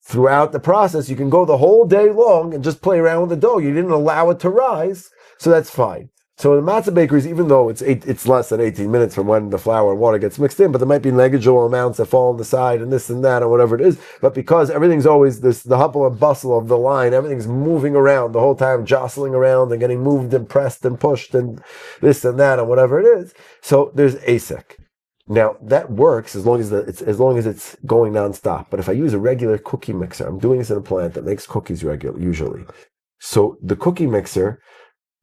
Throughout the process, you can go the whole day long and just play around with the dough. You didn't allow it to rise, so that's fine. So in the matzah bakeries, even though it's less than 18 minutes from when the flour and water gets mixed in, but there might be negligible amounts that fall on the side and this and that or whatever it is. But because everything's always the hustle and bustle of the line, everything's moving around the whole time, jostling around and getting moved and pressed and pushed and this and that and whatever it is. So there's asek. Now that works as long as it's going nonstop. But if I use a regular cookie mixer, I'm doing this in a plant that makes cookies usually. So the cookie mixer,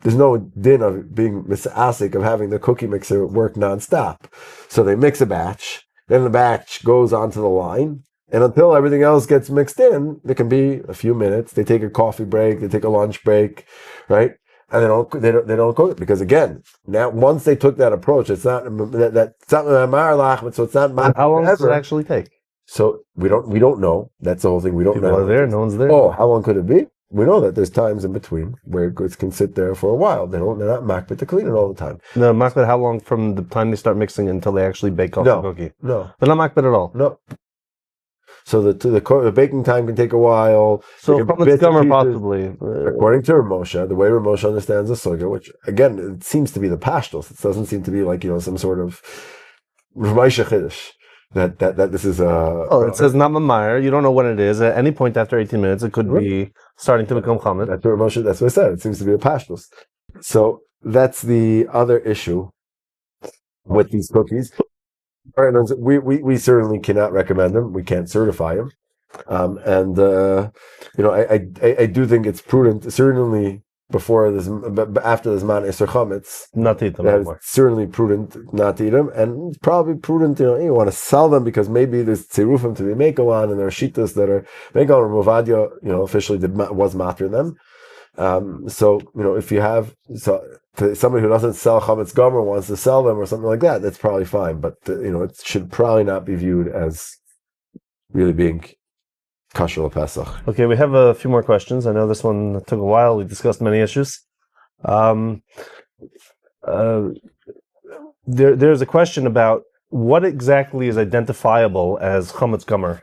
there's no din of being misasik of having the cookie mixer work nonstop. So they mix a batch, then the batch goes onto the line, and until everything else gets mixed in, there can be a few minutes. They take a coffee break, they take a lunch break, right? And they don't cook it because again, now once they took that approach, it's not that's not so it's not. How long does it actually take? So we don't know. That's the whole thing. We don't know. People are there, no one's there. Oh, how long could it be? We know that there's times in between where goods can sit there for a while. They're not makbet to clean it all the time. No, makbet. How long from the time they start mixing until they actually bake off the cookie? No, they're not makbet at all. No. So the baking time can take a while. So Chametz Gamur possibly. According to Rav Moshe, the way Rav Moshe understands the sugya, which again it seems to be the pashtos. It doesn't seem to be like some sort of Rav Moshe chiddush that this is a. Oh, it says not memayir. You don't know when it is. At any point after 18 minutes, it could be starting to become chametz. That's what Rav Moshe. That's what I said. It seems to be the pashtos. So that's the other issue with these cookies. All right, we certainly cannot recommend them. We can't certify them. I do think it's prudent, certainly before this, but after this man Eser Chametz, not to eat them it's anymore. certainly prudent not to eat them, and it's probably prudent, you want to sell them because maybe there's tzirufim to be mekolan, and there are shitas that are mekolan or Movadia, officially was matter them. So if you have somebody who doesn't sell Chametz Gamur wants to sell them or something like that, that's probably fine. But it should probably not be viewed as really being kosher Pesach. Okay, we have a few more questions. I know this one took a while. We discussed many issues. There's a question about what exactly is identifiable as Chametz Gamur,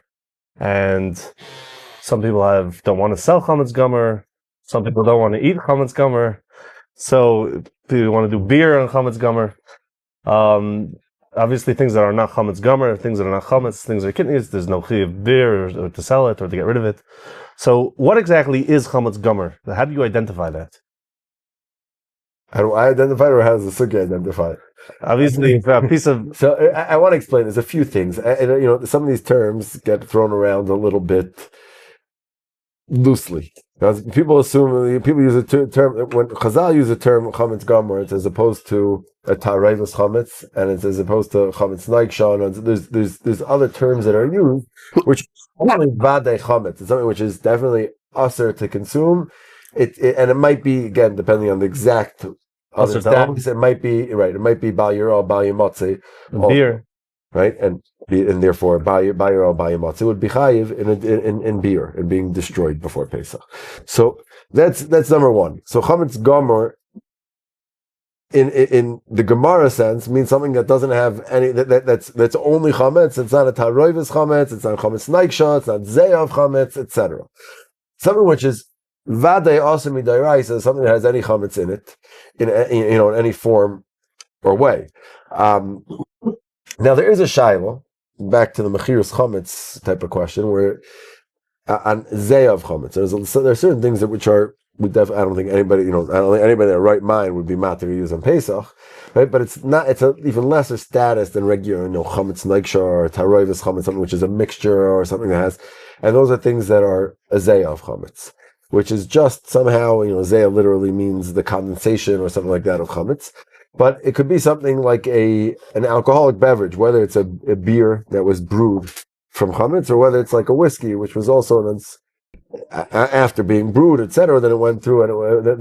and some people don't want to sell Chametz Gamur. Some people don't want to eat Chametz Gamur. So they want to do beer on Chametz Gamur. Obviously, things that are not Chametz Gamur, things that are not Chametz, things that are Kitniyos, there's no chi of beer or to sell it or to get rid of it. So what exactly is Chametz Gamur? How do you identify that? How do I identify it, or how does the sugya identify it? Obviously, a piece of... So I want to explain. There's a few things. Some of these terms get thrown around a little bit loosely. Because people use a term, when Chazal use the term Chametz Gamur, it's as opposed to a Tarayvus Chametz, and it's as opposed to Chametz Naikshan, and there's other terms that are used, which only Vadei Chametz. It's something which is definitely usher to consume. And it might be, again, depending on the exact other status, it might be Bal Yirah, Bal Yimotze. Beer. Right? And therefore, Bal Yirah, Bal Yimotze would be chayiv in beer and being destroyed before Pesach. So that's number one. So Chametz Gamur, in the Gemara sense, means something that doesn't have any, that's only Chametz. It's not a Taroivus Chametz, it's not Chametz Naiksha, it's not Zeyav Chametz, etc. Something which is Vadei Asami Dairaisa, something that has any Chametz in it, in any form or way. Now there is a shayla, back to the Mechirus Chametz type of question, where on Zeyav Chametz, there are certain things which are, I don't think anybody, I don't think anybody in their right mind would be matter to use on Pesach, right? But it's an even lesser status than regular, Chametz Naiksha or Taroivus Chametz, something which is a mixture or something that has, and those are things that are a Zeyav Chametz, which is just somehow, Zeyav literally means the condensation or something like that of Chametz. But it could be something like an alcoholic beverage, whether it's a beer that was brewed from chametz, or whether it's like a whiskey, which was also after being brewed, etc. Then it went through.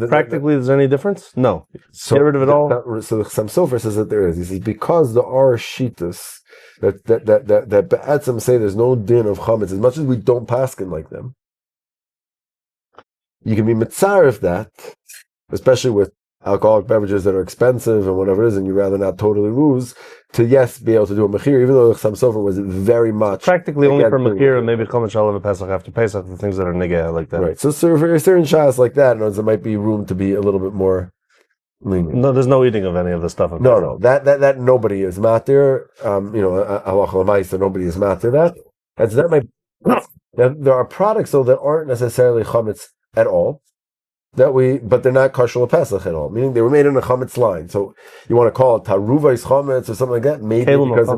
Practically, is there any difference? No. So get rid of it all. So the Chaim Sofer says that there is. He says because there are shitas that Be'etzim say there's no din of chametz, as much as we don't paskin like them. You can be mitzaref that, especially with alcoholic beverages that are expensive and whatever it is, and you'd rather not totally lose, to be able to do a mechir, even though the Chaim Sofer was very much practically only for mechir and maybe Chametz Shalav Pesach after Pesach, the things that are negeh like that. Right. So for certain shas like that, there might be room to be a little bit more lenient. No, there's no eating of any of the stuff. No, that nobody is matir. Halacha l'maisa, nobody is matir that. And so that might. There are products though that aren't necessarily chametz at all. But they're not kosher Pesach at all. Meaning they were made in a chametz line. So you want to call it taruvais chametz or something like that? Maybe because there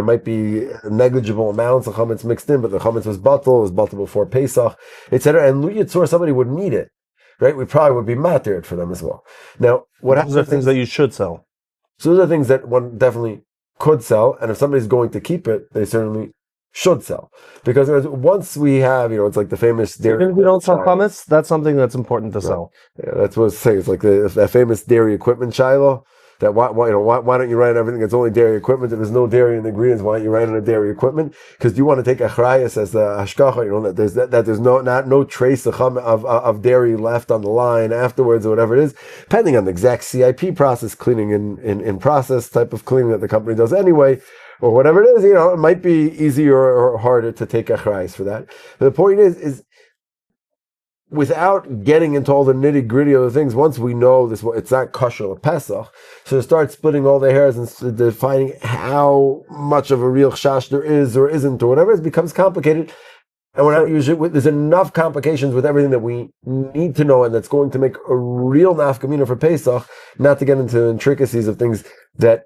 might be negligible amounts of chametz mixed in, but the chametz was bottled before Pesach, etc. And lu yitzur, somebody would need it, right? We probably would be matir for them as well. Now, those are things that you should sell. So those are things that one definitely could sell, and if somebody's going to keep it, they certainly should sell, because once we have, it's like the famous dairy. Even if we don't sell chametz, that's something that's important to sell. Yeah, that's what it's saying. It's like that famous dairy equipment shiloh. That why don't you write on everything that's only dairy equipment? If there's no dairy in the ingredients, why don't you write on a dairy equipment? Because you want to take achrayas as the hashkacha, that there's no trace of dairy left on the line afterwards or whatever it is, depending on the exact CIP process, cleaning in process type of cleaning that the company does anyway, or whatever it is. It might be easier or harder to take achrayas for that. But the point is without getting into all the nitty gritty of the things, once we know this, it's not kosher or Pesach, so to start splitting all the hairs and defining how much of a real chash there is or isn't or whatever, it becomes complicated. And we're not usually, there's enough complications with everything that we need to know and that's going to make a real nafkamina for Pesach, not to get into intricacies of things that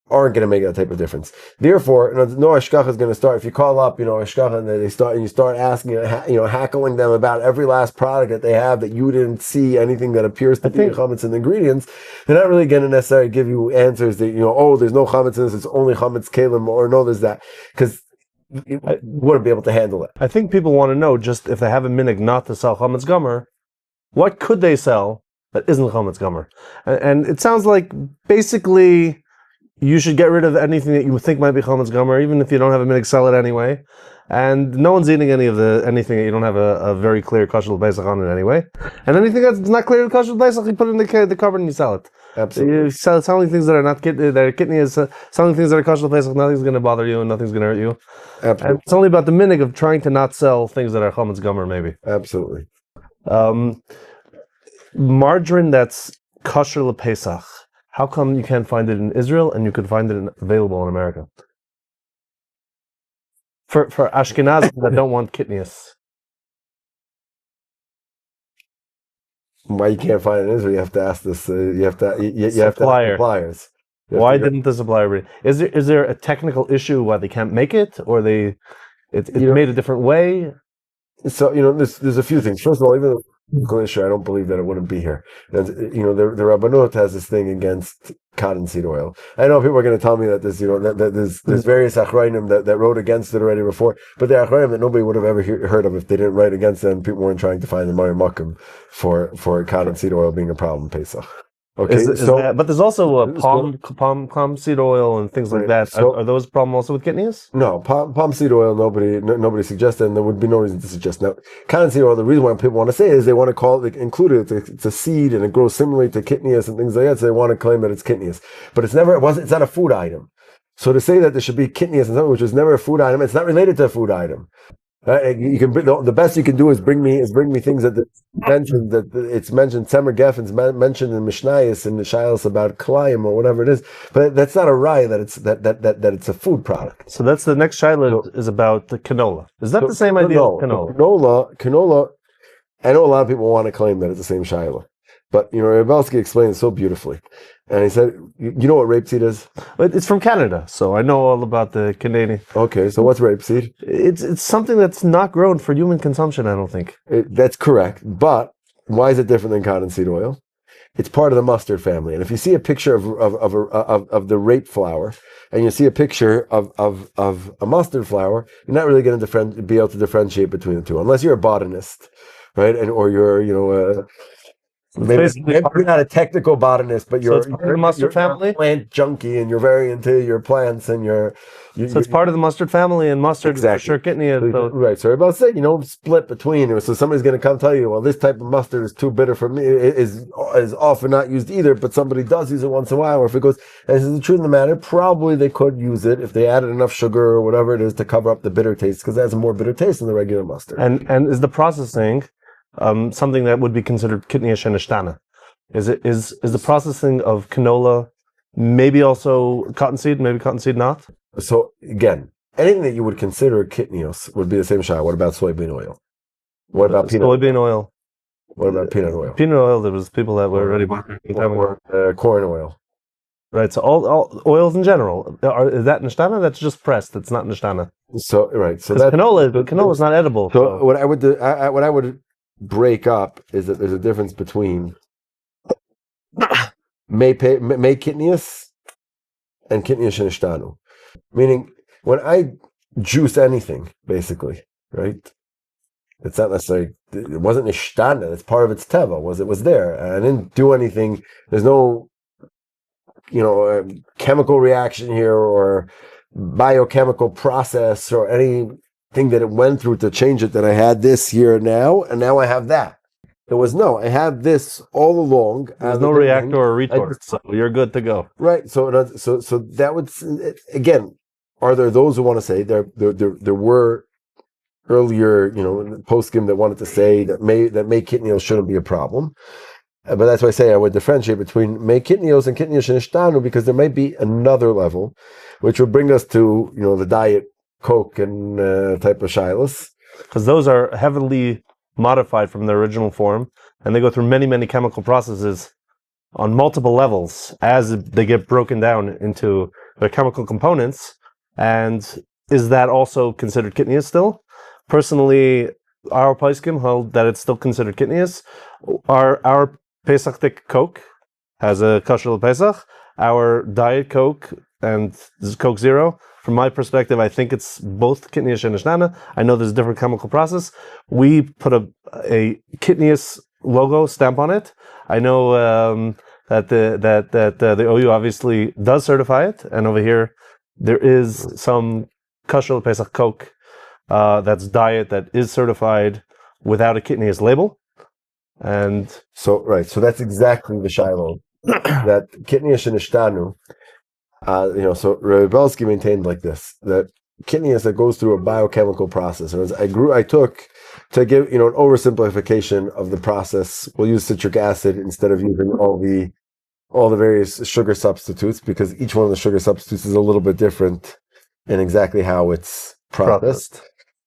aren't going to make that type of difference. Therefore, no hashgacha is going to start. If you call up, hashgacha, and you start asking, hackling them about every last product that they have that you didn't see anything that appears to be chametz in the ingredients, they're not really going to necessarily give you answers that, there's no chametz in this, it's only chametz kalim, or no, there's that. Because you wouldn't be able to handle it. I think people want to know, just if they have a minig not to sell Chametz Gamur, what could they sell that isn't Chametz Gamur? And it sounds like basically you should get rid of anything that you think might be Chametz Gamur, even if you don't have a minig, sell it anyway. And no one's eating anything that you don't have a very clear kosher Pesach on it anyway. And anything that's not clear kosher Pesach, you put it in the cupboard and you sell it. Absolutely. You selling things that are not that are Kitniyos, selling things that are kosher Pesach, nothing's going to bother you and nothing's going to hurt you. Absolutely. And it's only about the minig of trying to not sell things that are Chametz Gamur, maybe. Absolutely. Margarine that's kosher Pesach. How come you can't find it in Israel and you could find it available in America? For Ashkenazim that don't want Kitniyos. Why you can't find it in Israel? You have to ask this. You have to ask suppliers. Why didn't the supplier? Is there a technical issue why they can't make it, or it's made a different way? So there's a few things. First of all, even Glacier, I don't believe that it wouldn't be here. And, the Rabbanut has this thing against cottonseed oil. I know people are going to tell me that there's various achrayim that wrote against it already before, but the achrayim that nobody would have ever heard of if they didn't write against them. People weren't trying to find the Mari Makim for cottonseed oil being a problem in Pesach. Okay, but there's also palm seed oil and things like that. So, are those problems also with Kitniyos? No, palm seed oil. Nobody suggested, and there would be no reason to suggest. Now, cottonseed oil. The reason why people want to say it is they want to call it include it. It's a seed and it grows similarly to Kitniyos and things like that. So they want to claim that it's Kitniyos, but it's not a food item. So to say that there should be Kitniyos and something which was never a food item, it's not related to a food item. You can the best you can do is bring me things that it's mentioned. Tzemer Geffen's mentioned in Mishnayos and the Shilas about Klayim or whatever it is, but that's not a raya that it's a food product. So that's the next Shilah is about the canola. Is that the same idea? No, canola. I know a lot of people want to claim that it's the same Shilah, but Rebelsky explained it so beautifully. And he said, you know what rapeseed is? It's from Canada, so I know all about the Canadian. Okay, so what's rapeseed? It's something that's not grown for human consumption, I don't think. That's correct. But why is it different than cottonseed oil? It's part of the mustard family. And if you see a picture of the rape flower, and you see a picture of a mustard flower, you're not really going to be able to differentiate between the two, unless you're a botanist, right? Or you're maybe you're not a technical botanist, but you're the mustard family, a plant junkie, and you're very into your plants, and so it's part of the mustard family, and mustard exactly. Sure, Kitniyos. Right. So about saying split between. So somebody's going to come tell you, well, this type of mustard is too bitter for me. It is often not used either, but somebody does use it once in a while. Or if it goes, and this is the truth of the matter, probably they could use it if they added enough sugar or whatever it is to cover up the bitter taste, because it has a more bitter taste than the regular mustard. And is the processing something that would be considered Kitniyos shenishtaneh? Is the processing of canola maybe also cottonseed, maybe cottonseed not? So again, anything that you would consider Kitniyos would be the same shot. What about soybean oil? What about soybean oil? What about peanut oil? Peanut oil, there was people that were already corn oil. Right, so all oils in general, is that nishtana? That's just pressed. It's not nishtana. So right, so that canola is not edible. So what I would do, what I would break up is that there's a difference between may Kitniyos and Kitniyos shenishtaneh. Meaning, when I juice anything, basically, right? It's not necessarily, it wasn't nishtana, it's part of its teva, it was there. I didn't do anything, there's no, chemical reaction here or biochemical process or anything that it went through to change it, that I had this here now, and now I have that. I had this all along. There's no reactor or retort, so you're good to go. Right. So that would, again, are there those who want to say there were earlier, poskim that wanted to say that may Kitniyos shouldn't be a problem. But that's why I say I would differentiate between may Kitniyos and Kitniyos shenishtaneh, because there might be another level, which would bring us to, the diet Coke and type of shilas, because those are heavily modified from their original form, and they go through many, many chemical processes on multiple levels as they get broken down into their chemical components. And is that also considered Kitniyos still? Personally, our poskim hold that it's still considered Kitniyos. Our Pesach Coke has a kosher Pesach. Our Diet Coke, and this is Coke Zero, from my perspective, I think it's both Kitniyos and shenishtaneh. I know there's a different chemical process. We put a Kitniyos logo stamp on it. I know that the OU obviously does certify it, and over here there is some kosher Pesach Coke that's diet that is certified without a Kitniyos label. And so that's exactly the shiloh that Kitniyos shenishtaneh. So Rabbi Belsky maintained like this, that Kitniyos that goes through a biochemical process. And I took to give an oversimplification of the process. We'll use citric acid instead of using all the various sugar substitutes, because each one of the sugar substitutes is a little bit different in exactly how it's processed,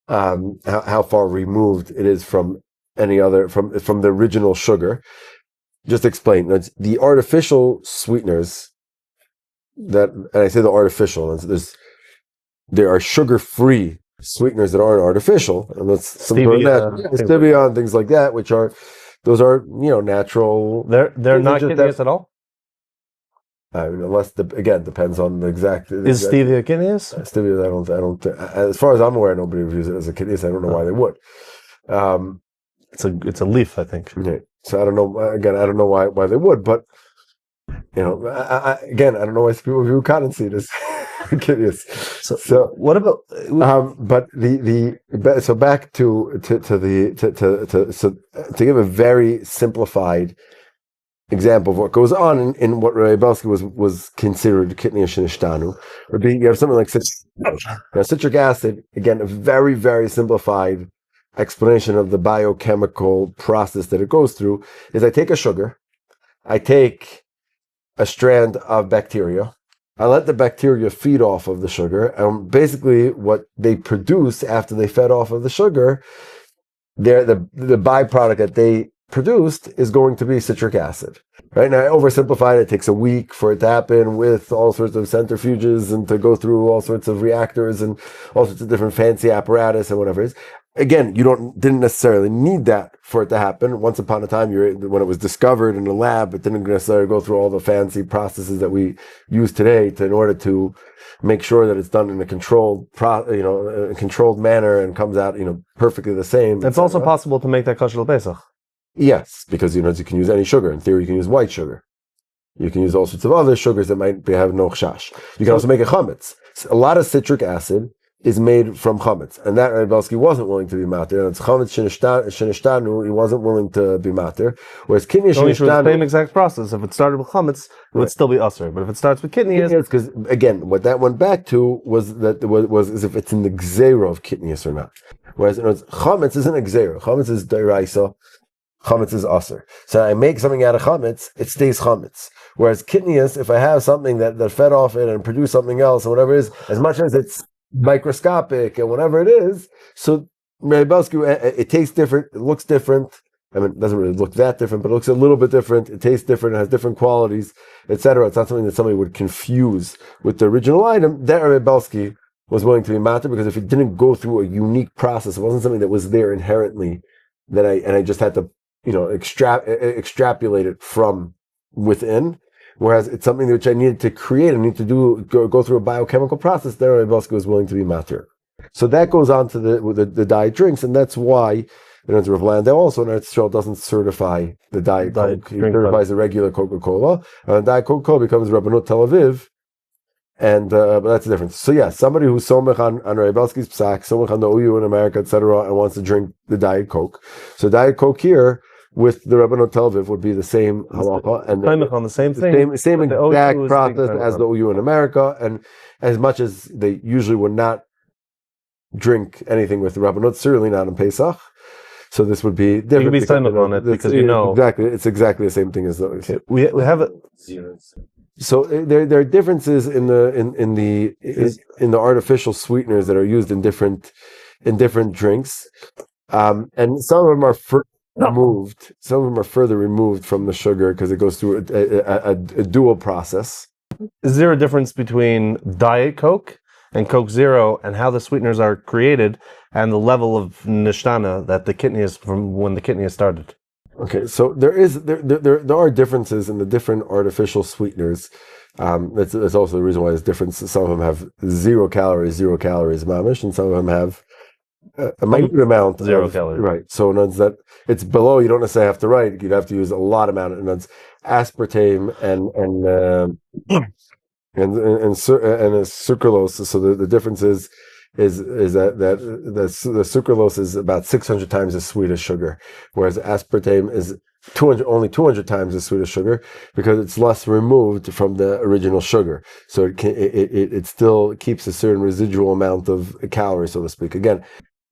how far removed it is from any other from the original sugar. Just explain the artificial sweeteners. And I say the artificial, there are sugar-free sweeteners that aren't artificial, and that's some stevia and things like that, which are natural. They're not Kitniyos at all. Unless depends on the exact. Is stevia Kitniyos? Stevia, I don't. As far as I'm aware, nobody reviews it as a Kitniyos. I don't know why they would. It's a leaf, I think. Okay. So I don't know. Again, I don't know why they would, but. I don't know why people view cottonseed as Kitniyos. So what about? But so back to give a very simplified example of what goes on in what Rabbi Belsky was considered Kitniyos shenishtaneh. You have something like citric acid. Again, a very, very simplified explanation of the biochemical process that it goes through is: I take a sugar, I take a strand of bacteria, I let the bacteria feed off of the sugar, and basically what they produce after they fed off of the sugar, the byproduct that they produced is going to be citric acid. Right now, I oversimplified it. It takes a week for it to happen with all sorts of centrifuges and to go through all sorts of reactors and all sorts of different fancy apparatus and whatever it is. Again, you didn't necessarily need that for it to happen. Once upon a time, when it was discovered in the lab, it didn't necessarily go through all the fancy processes that we use today in order to make sure that it's done in a controlled manner and comes out perfectly the same. It's also possible to make that kosher Pesach. Yes, because you can use any sugar. In theory, you can use white sugar. You can use all sorts of other sugars that might have no chash. You can also make a chametz. A lot of citric acid is made from chametz, and that Rabbi Belsky wasn't willing to be matir. And it's chametz shenishtaneh, he wasn't willing to be matir. Whereas Kitniyos shenishtaneh, the same exact process. If it started with chametz, it would still be usher. But if it starts with Kitniyos, because again, what that went back to was as if it's in the gzeira of Kitniyos or not. Whereas chametz isn't a gzeira. Chametz is deraisa. Chametz is aser. So I make something out of chametz, it stays chametz. Whereas Kitniyos, if I have something that fed off it and produced something else or whatever it is, as much as it's microscopic and whatever it is, so Rabbi Belsky, it tastes different, it looks different. I mean, it doesn't really look that different, but it looks a little bit different. It tastes different, it has different qualities, etc. It's not something that somebody would confuse with the original item. That Rabbi Belsky was willing to be matir, because if it didn't go through a unique process, it wasn't something that was there inherently, that I just had to extrapolate it from within. Whereas it's something which I needed to create, I need to go through a biochemical process. There, Rabbi Belsky was willing to be matir. So that goes on to the diet drinks, and that's why Rav Landau also in Eretz Yisrael doesn't certify the diet Coke. He certifies the regular Coca-Cola, and Diet Coca-Cola becomes Rabbanut Tel Aviv, and but that's the difference. So yeah, somebody who's somech on Rabbi Belsky's Pesach, somech on the OU in America, etc., and wants to drink the Diet Coke. So Diet Coke here with the Rabbanut Tel Aviv would be the same halacha, and on the same thing, same exact process as the OU in America. And as much as they usually would not drink anything with the Rabbanut, certainly not in Pesach. So this would be different. You can be on it because it's exactly the same thing as those. Okay. We have it. So there are differences in the artificial sweeteners that are used in different in different drinks, and some of them are removed. Some of them are further removed from the sugar because it goes through a dual process. Is there a difference between Diet Coke and Coke Zero and how the sweeteners are created and the level of shenishtaneh that the Kitniyos from when the Kitniyos started? Okay, so there are differences in the different artificial sweeteners. That's also the reason why there's difference. Some of them have 0 calories, mamish, and some of them have a minute amount, 0 calories. Right. So that it's below. You don't necessarily have to write. You'd have to use a lot amount, and that's aspartame and sucralose. So the difference is that the sucralose is about 600 times as sweet as sugar, whereas aspartame is only 200 times as sweet as sugar because it's less removed from the original sugar. So it still keeps a certain residual amount of calories, so to speak. Again,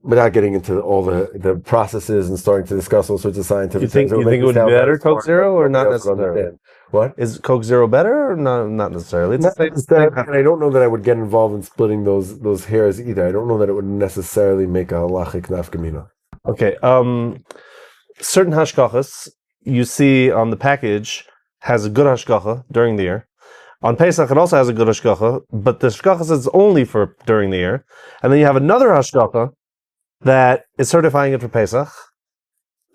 without getting into all the processes and starting to discuss all sorts of scientific things. You think it would be better Coke Zero or not necessarily? What? Is Coke Zero better or not necessarily? And I don't know that I would get involved in splitting those hairs either. I don't know that it would necessarily make a halachic nafkamina. Okay. Certain hashgachas you see on the package has a good hashgacha during the year. On Pesach, it also has a good hashgacha, but the hashgacha says it's only for during the year. And then you have another hashgacha that is certifying it for Pesach,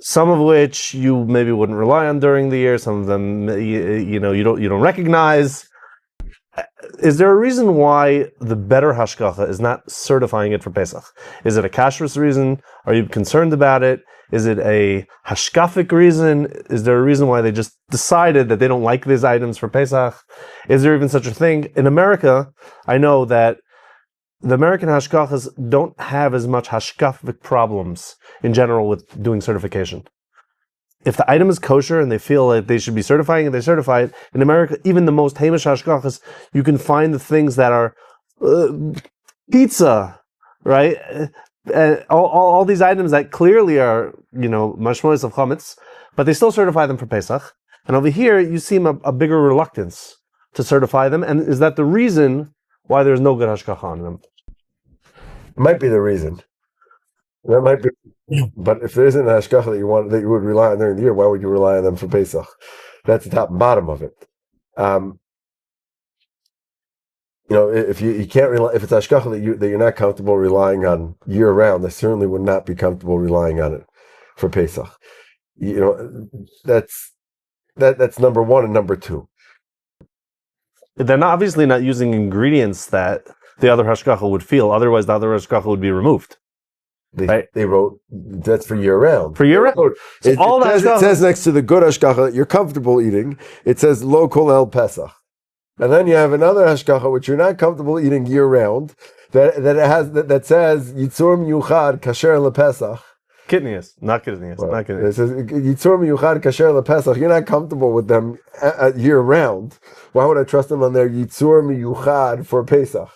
some of which you maybe wouldn't rely on during the year, some of them you don't recognize. Is there a reason why the better hashgacha is not certifying it for Pesach? Is it a kashrus reason? Are you concerned about it? Is it a hashkafic reason? Is there a reason why they just decided that they don't like these items for Pesach? Is there even such a thing? In America, I know that the American hashgachas don't have as much hashkafic problems in general with doing certification. If the item is kosher and they feel like they should be certifying it, they certify it. In America, even the most hamish hashgachas, you can find the things that are pizza, right? All these items that clearly are, mashmois of chametz, but they still certify them for Pesach. And over here, you see a bigger reluctance to certify them. And is that the reason why there's no good hashgacha on them? It might be the reason. That might be, but if there isn't a hashgacha that you would rely on during the year, why would you rely on them for Pesach? That's the top and bottom of it. If you can't rely, if it's hashgacha that you're not comfortable relying on year round, I certainly would not be comfortable relying on it for Pesach. That's number one, and number two. They're obviously not using ingredients that the other hashgacha would feel. Otherwise, the other hashgacha would be removed. They wrote that's for year round. For year round. So it says next to the good hashgacha that you're comfortable eating, it says lo kol el Pesach. And then you have another hashgacha which you're not comfortable eating year round that says yitzur miyuchad kasher lePesach. Kitniyos, not Kitniyos. Not Kitniyos. It says yitzur miyuchad kasher lePesach. You're not comfortable with them year round. Why would I trust them on their yitzur miyuchad for Pesach?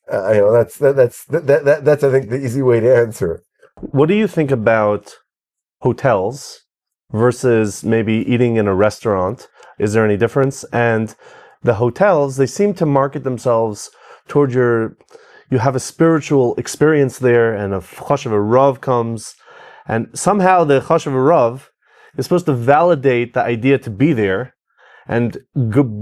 That's I think the easy way to answer it. What do you think about hotels versus maybe eating in a restaurant? Is there any difference? And the hotels, they seem to market themselves toward you have a spiritual experience there, and a chashav Rav comes, and somehow the chashav Rav is supposed to validate the idea to be there. And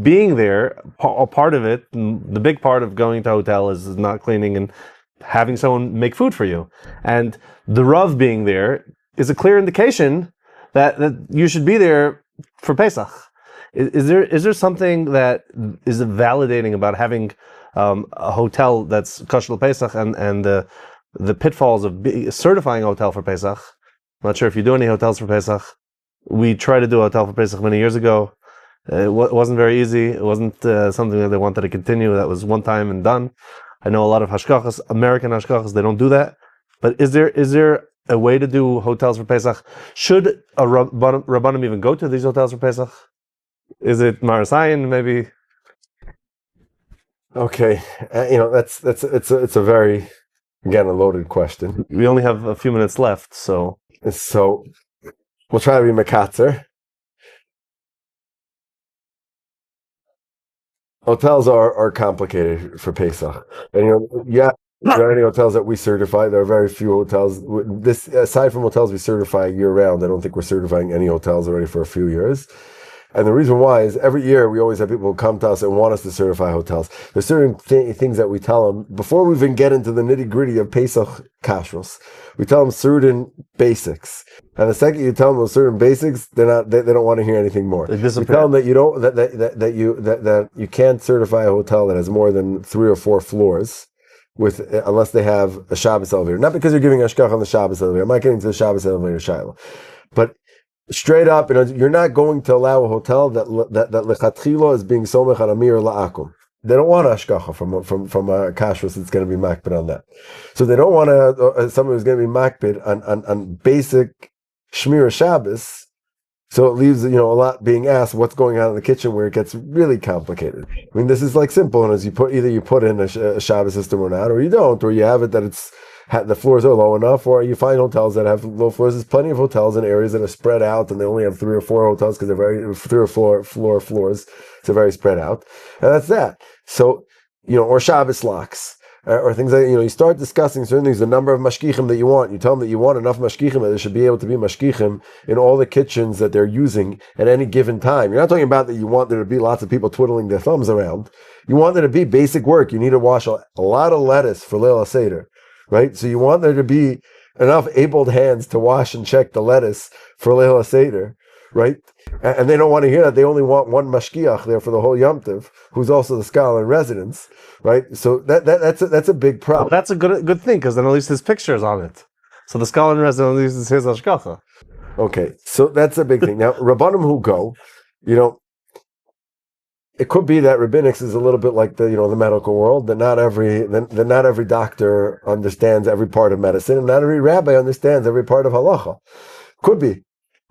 being there, a part of it, the big part of going to a hotel is not cleaning and having someone make food for you. And the Rav being there is a clear indication that you should be there for Pesach. Is there something that is validating about having a hotel that's kosher Pesach and the pitfalls of certifying a hotel for Pesach? I'm not sure if you do any hotels for Pesach. We tried to do a hotel for Pesach many years ago. It wasn't very easy. It wasn't something that they wanted to continue. That was one time and done. I know a lot of hashgachas, American hashgachas, they don't do that. But is there a way to do hotels for Pesach? Should a Rabbanim even go to these hotels for Pesach? Is it Marasayan maybe? Okay, it's a very, again, a loaded question. We only have a few minutes left, so we'll try to be makatzer. Hotels are complicated for Pesach, and there are any hotels that we certify. There are very few hotels. This, aside from hotels we certify year round, I don't think we're certifying any hotels already for a few years. And the reason why is every year we always have people who come to us and want us to certify hotels. There's certain things that we tell them before we even get into the nitty gritty of Pesach kashrus. We tell them certain basics, and the second you tell them those certain basics, they don't want to hear anything more. We tell them that you don't that you can't certify a hotel that has more than 3 or 4 floors, unless they have a Shabbos elevator. Not because you're giving hashgach on the Shabbos elevator. I'm not getting to the Shabbos elevator, Shiloh, but straight up, you're not going to allow a hotel that lechatchila is being somech on amir la'akum. They don't want hashgacha from a kashrus that's going to be makbid on that. So they don't want someone who's going to be makbid on basic shmira Shabbos. So it leaves a lot being asked what's going on in the kitchen where it gets really complicated. I mean, this is like simple, and as you put in a Shabbos system or not, or you don't, or you have it that the floors are low enough, or you find hotels that have low floors. There's plenty of hotels in areas that are spread out, and they only have 3 or 4 hotels because they're 3 or 4 floors. So very spread out, and that's that. So or Shabbos locks, or things like you start discussing certain things. The number of mashgiachim that you want. You tell them that you want enough mashgiachim that there should be able to be mashgiachim in all the kitchens that they're using at any given time. You're not talking about that you want there to be lots of people twiddling their thumbs around. You want there to be basic work. You need to wash a lot of lettuce for Leil HaSeder. Right, so you want there to be enough able hands to wash and check the lettuce for Leil HaSeder, right? And they don't want to hear that. They only want one mashgiach there for the whole Yom Tov, who's also the scholar in residence, right? So that's a big problem. Well, that's a good thing, because then at least his picture is on it. So the scholar in residence at least is his hashgacha. Okay, so that's a big thing. Now, Rabbanim who go, it could be that rabbinics is a little bit like the medical world, that not every doctor understands every part of medicine, and not every rabbi understands every part of halacha. Could be.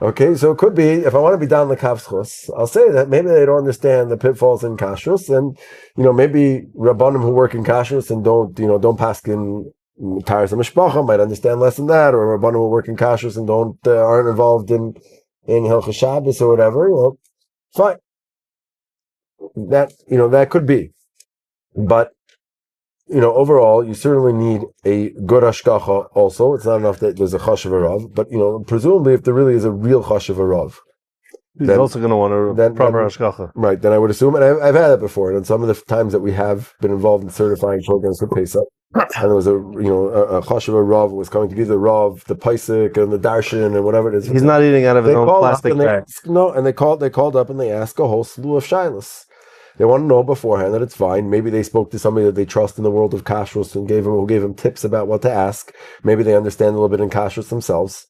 Okay, so it could be, if I want to be down the kavschus, I'll say that maybe they don't understand the pitfalls in kashrus, and maybe rabbanim who work in kashrus and don't paskin taras mishpacha might understand less than that, or rabbanim who work in kashrus and aren't involved in Hilchos Shabbos or whatever. Well, fine. That could be, but overall, you certainly need a good hashgacha. Also, it's not enough that there's a chashuv rav, but presumably, if there really is a real chashuv rav, he's also going to want a proper hashgacha. Right? Then I would assume, and I've had that before, and some of the times that we have been involved in certifying programs for Pesach, and there was a chashuv rav was coming to be the rav, the paisik, and the darshan, and whatever it is. He's not eating out of his own plastic bag. And they called up and they asked a whole slew of shilas. They want to know beforehand that it's fine. Maybe they spoke to somebody that they trust in the world of kashrus and gave them tips about what to ask. Maybe they understand a little bit in kashrus themselves,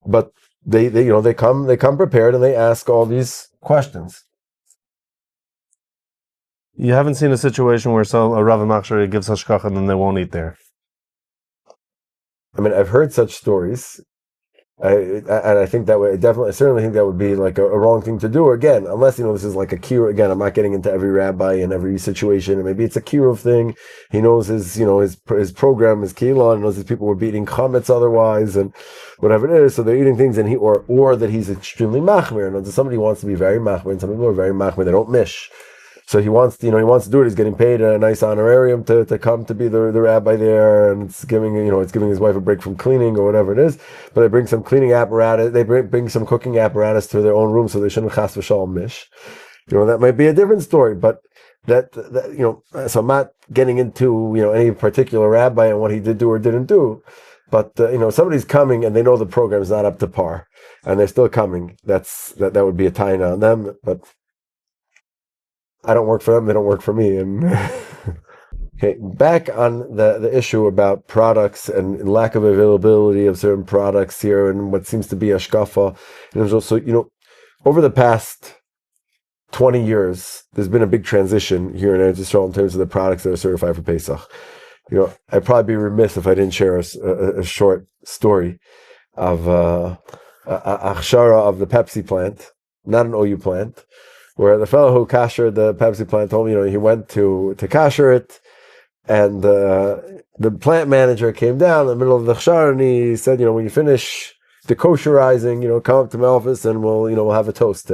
but they come prepared and they ask all these questions. You haven't seen a situation where a Rav Yissachar gives hashgacha and then they won't eat there. I mean, I've heard such stories. I think that way. I certainly think that would be like a wrong thing to do. Again, unless this is like a kiruv. Again, I'm not getting into every rabbi and every situation. And maybe it's a kiruv thing. He knows his program is kila, and knows his people were eating chametz otherwise, and whatever it is. So they're eating things, and or that he's extremely machmir. And somebody wants to be very machmir, and some people are very machmir. They don't mish. So he wants to do it. He's getting paid a nice honorarium to come to be the rabbi there, and it's giving his wife a break from cleaning or whatever it is. But they bring some cleaning apparatus. They bring some cooking apparatus to their own room, so they shouldn't chas v'shalom mish. That might be a different story. But that so I'm not getting into any particular rabbi and what he did do or didn't do. But somebody's coming and they know the program's not up to par, and they're still coming. That would be a taina on them, but. I don't work for them, they don't work for me. And okay, back on the issue about products and lack of availability of certain products here and what seems to be hashkafa. And there's also, over the past 20 years, there's been a big transition here in Eretz Yisrael in terms of the products that are certified for Pesach. I'd probably be remiss if I didn't share a short story of Achshara of the Pepsi plant, not an OU plant, where the fellow who kashered the Pepsi plant told me, he went to kasher it, and the plant manager came down in the middle of the chshar and he said, when you finish the kosherizing, come up to my office and we'll have a toast.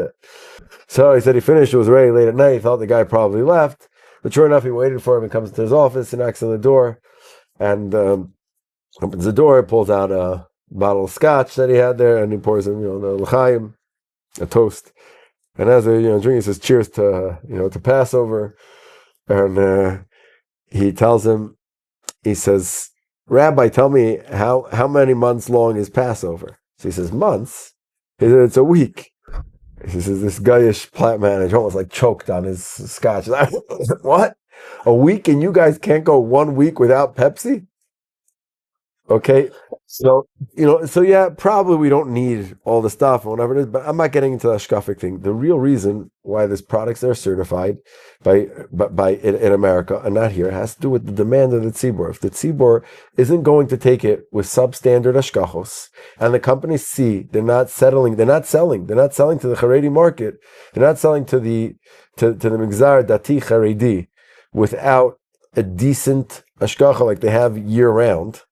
So he said he finished. It was very late at night. He thought the guy probably left, but sure enough, he waited for him and comes to his office and knocks on the door. and opens the door, pulls out a bottle of scotch that he had there, and he pours in, the l'chaim, a toast. And as they're drinking, he says, "Cheers to to Passover." And he tells him, he says, "Rabbi, tell me how many months long is Passover?" So he says, "Months?" He said, "It's a week." He says, this guyish plant manager almost like choked on his scotch. What? A week, and you guys can't go 1 week without Pepsi? Okay, so yeah, probably we don't need all the stuff or whatever it is, but I'm not getting into the hashkafic thing. The real reason why these products are certified by in America and not here has to do with the demand of the tzibur. If the tzibur isn't going to take it with substandard hashkachos, and the companies see they're not selling to the Haredi market, they're not selling to the Migzar Dati Haredi without a decent hashkacha like they have year round.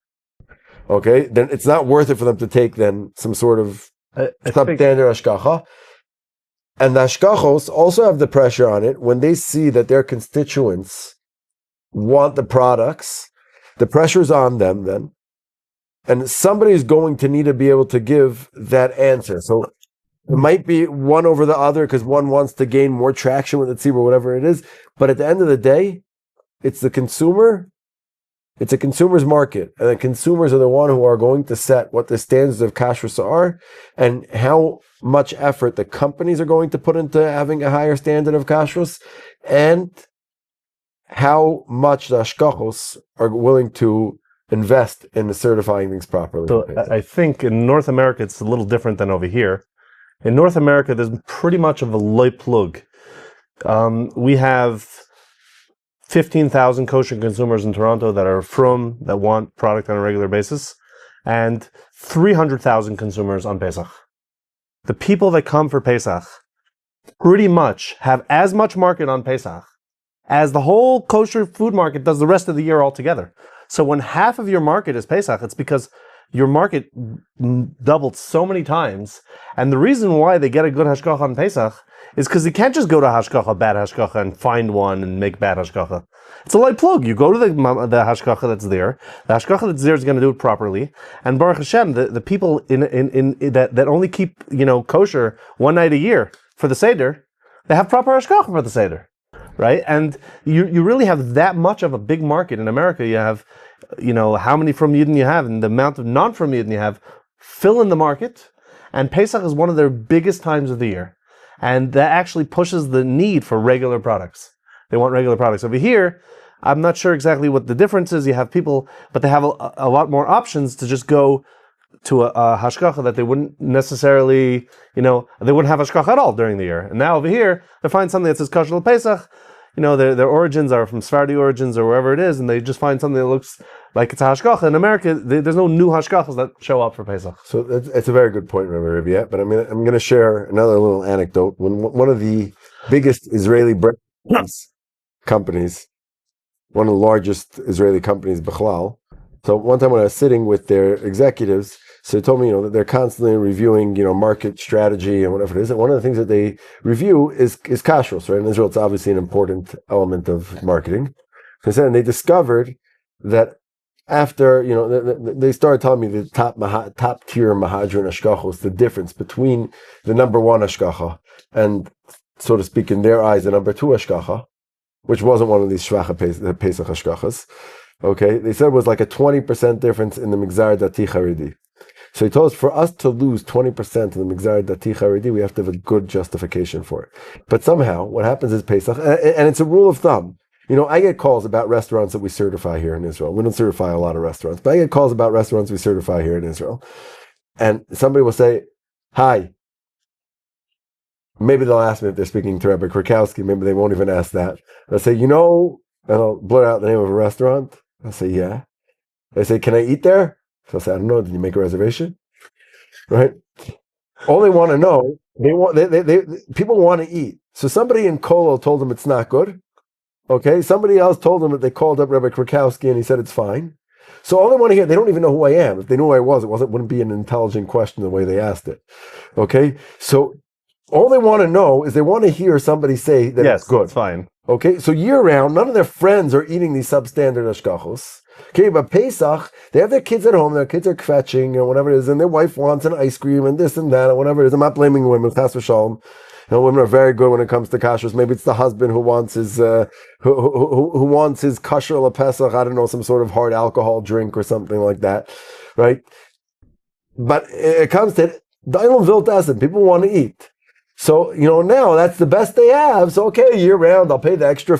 Okay, then it's not worth it for them to take then some sort of substandard hashkacha. And the hashkachos also have the pressure on it when they see that their constituents want the products. The pressure's on them then. And somebody is going to need to be able to give that answer. So it might be one over the other because one wants to gain more traction with the tzibur, whatever it is. But at the end of the day, it's the consumer. It's a consumer's market, and the consumers are the one who are going to set what the standards of kashrus are, and how much effort the companies are going to put into having a higher standard of kashrus, and how much the hashkachos are willing to invest in certifying things properly. So I think in North America it's a little different than over here. In North America, there's pretty much of a loy plug. We have 15,000 kosher consumers in Toronto that want product on a regular basis, and 300,000 consumers on Pesach. The people that come for Pesach pretty much have as much market on Pesach as the whole kosher food market does the rest of the year altogether. So when half of your market is Pesach, it's because your market doubled so many times, and the reason why they get a good hashkacha on Pesach is because you can't just go to hashkacha, bad hashkacha, and find one and make bad hashkacha. It's a light plug. You go to the hashkacha that's there. The hashkacha that's there is going to do it properly. And Baruch Hashem, the people in that only keep kosher one night a year for the seder, they have proper hashkacha for the seder, right? And you really have that much of a big market in America. You have how many from Yidden you have, and the amount of non-from Yidden you have fill in the market. And Pesach is one of their biggest times of the year. And that actually pushes the need for regular products. They want regular products. Over here, I'm not sure exactly what the difference is. You have people, but they have a lot more options to just go to a hashkacha that they wouldn't necessarily, they wouldn't have hashkacha at all during the year. And now over here, they find something that says kosher Pesach. Their origins are from Sephardi origins or wherever it is, and they just find something that looks like it's a hashkacha. In America, there's no new hashkachas that show up for Pesach. So it's a very good point, Rabbi Ribiat. But I'm going to share another little anecdote. When one of the biggest Israeli bread companies, one of the largest Israeli companies, Bechlal. So one time when I was sitting with their executives, so they told me, that they're constantly reviewing, market strategy and whatever it is. And one of the things that they review is kashrus, right? In Israel, it's obviously an important element of marketing. And they discovered that after, they started telling me the top tier mahadrin hashkachos, the difference between the number one hashkacha and, so to speak, in their eyes, the number two hashkacha, which wasn't one of these shvacha Pesach hashkachas. Okay, they said it was like a 20% difference in the Migzar Dati Haredi. So he told us, for us to lose 20% of the Migzar Dati Haredi, we have to have a good justification for it. But somehow, what happens is Pesach, and it's a rule of thumb. I get calls about restaurants that we certify here in Israel. We don't certify a lot of restaurants, but I get calls about restaurants we certify here in Israel. And somebody will say, hi. Maybe they'll ask me if they're speaking to Rabbi Krakowski. Maybe they won't even ask that. They'll say, and I'll blurt out the name of a restaurant. I'll say, yeah. They say, can I eat there? So I'll say, I don't know. Did you make a reservation? Right? All they want to know, people want to eat. So somebody in Kolo told them it's not good. Okay? Somebody else told them that they called up Rabbi Krakowski and he said it's fine. So all they want to hear, they don't even know who I am. If they knew who I was, it wouldn't be an intelligent question the way they asked it. Okay? So all they want to know is they want to hear somebody say that it's good. It's fine. Okay, so year round, none of their friends are eating these substandard hashgachos. Okay, but Pesach, they have their kids at home, their kids are kvetching, or whatever it is, and their wife wants an ice cream and this and that, and whatever it is. I'm not blaming women, chas v'shalom. Women are very good when it comes to kashrus. Maybe it's the husband who wants his who wants his kosher LaPesach, I don't know, some sort of hard alcohol drink or something like that, right? But it comes to Dailum Vilt Essen, people want to eat. So, now that's the best they have. So, okay, year round, I'll pay the extra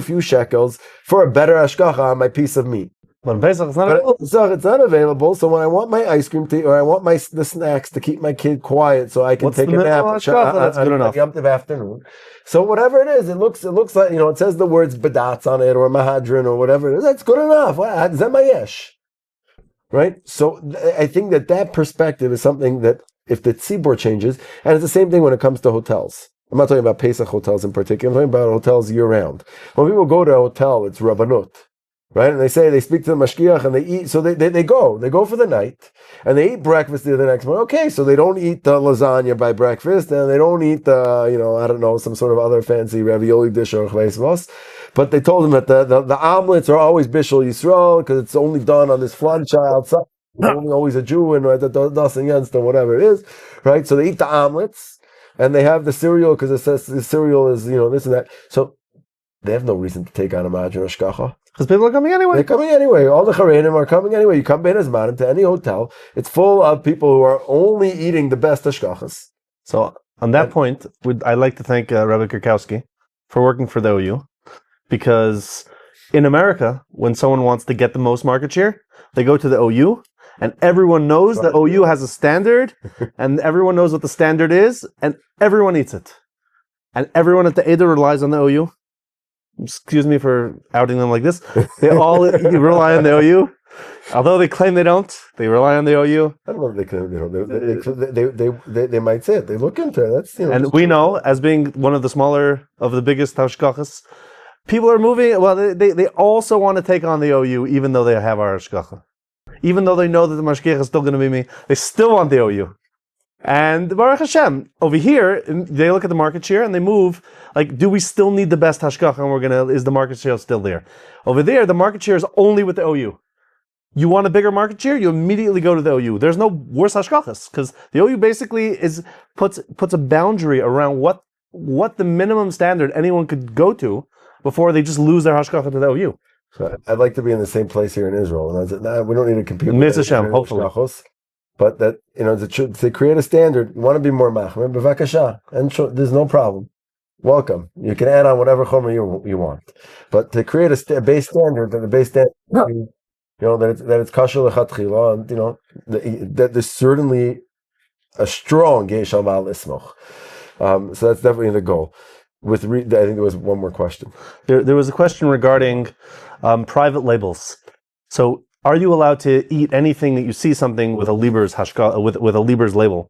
few shekels for a better hashgacha on my piece of meat. But in Pesach, it's not available. It's not available. So when I want my ice cream or I want the snacks to keep my kid quiet, so I can take a nap on the Yom Tov afternoon. So whatever it is, it looks like it says the words bedatz on it or mahadrin or whatever it is. That's good enough. Zemayesh, right? So I think that perspective is something that if the tzibur changes, and it's the same thing when it comes to hotels. I'm not talking about Pesach hotels in particular. I'm talking about hotels year round. When people go to a hotel, it's rabbanut. Right, and they speak to the mashgiach, and they eat. So they go for the night, and they eat breakfast the next morning. Okay, so they don't eat the lasagna by breakfast, and they don't eat the I don't know, some sort of other fancy ravioli dish or chveisvos. But they told them that the omelets are always bishul yisrael because it's only done on this flancha outside. Only always a Jew and das and yens or whatever it is, right? So they eat the omelets, and they have the cereal because it says the cereal is this and that. So they have no reason to take on a madrin hashgacha. Because people are coming anyway. They're coming anyway. All the charenim are coming anyway. You come Ben Azmanim to any hotel, it's full of people who are only eating the best hashgachas. So on that point, I'd like to thank Rabbi Krakowski for working for the OU, because in America, when someone wants to get the most market share, they go to the OU, and everyone knows that OU has a standard, and everyone knows what the standard is, and everyone eats it. And everyone at the Eder relies on the OU. Excuse me for outing them like this. They all rely on the OU. Although they claim they don't, they rely on the OU. I don't know if they claim they don't. They might say it. They look into it. That's and we know, as being one of the smaller of the biggest hashgachas, people are moving. Well, they also want to take on the OU, even though they have our hashgacha. Even though they know that the mashgiach is still going to be me, they still want the OU. And Baruch Hashem, over here, they look at the market share and they move, like, do we still need the best hashgacha, and is the market share still there? Over there, the market share is only with the OU. You want a bigger market share, you immediately go to the OU. There's no worse hashgachas, because the OU basically puts a boundary around what the minimum standard anyone could go to before they just lose their hashgacha to the OU. So I'd like to be in the same place here in Israel, and we don't need to compete with Mitzvah Hashem, hopefully. But that, to create a standard, you want to be more machmer, b'vakasha, and there's no problem. Welcome. You can add on whatever chomer you want. But to create a base standard, that it's kosher lechatchila, and that there's certainly a strong yesh al ma'al ismoch. So that's definitely the goal. I think there was one more question. There was a question regarding private labels. So, are you allowed to eat anything that you see something with a Lieber's with a Lieber's label?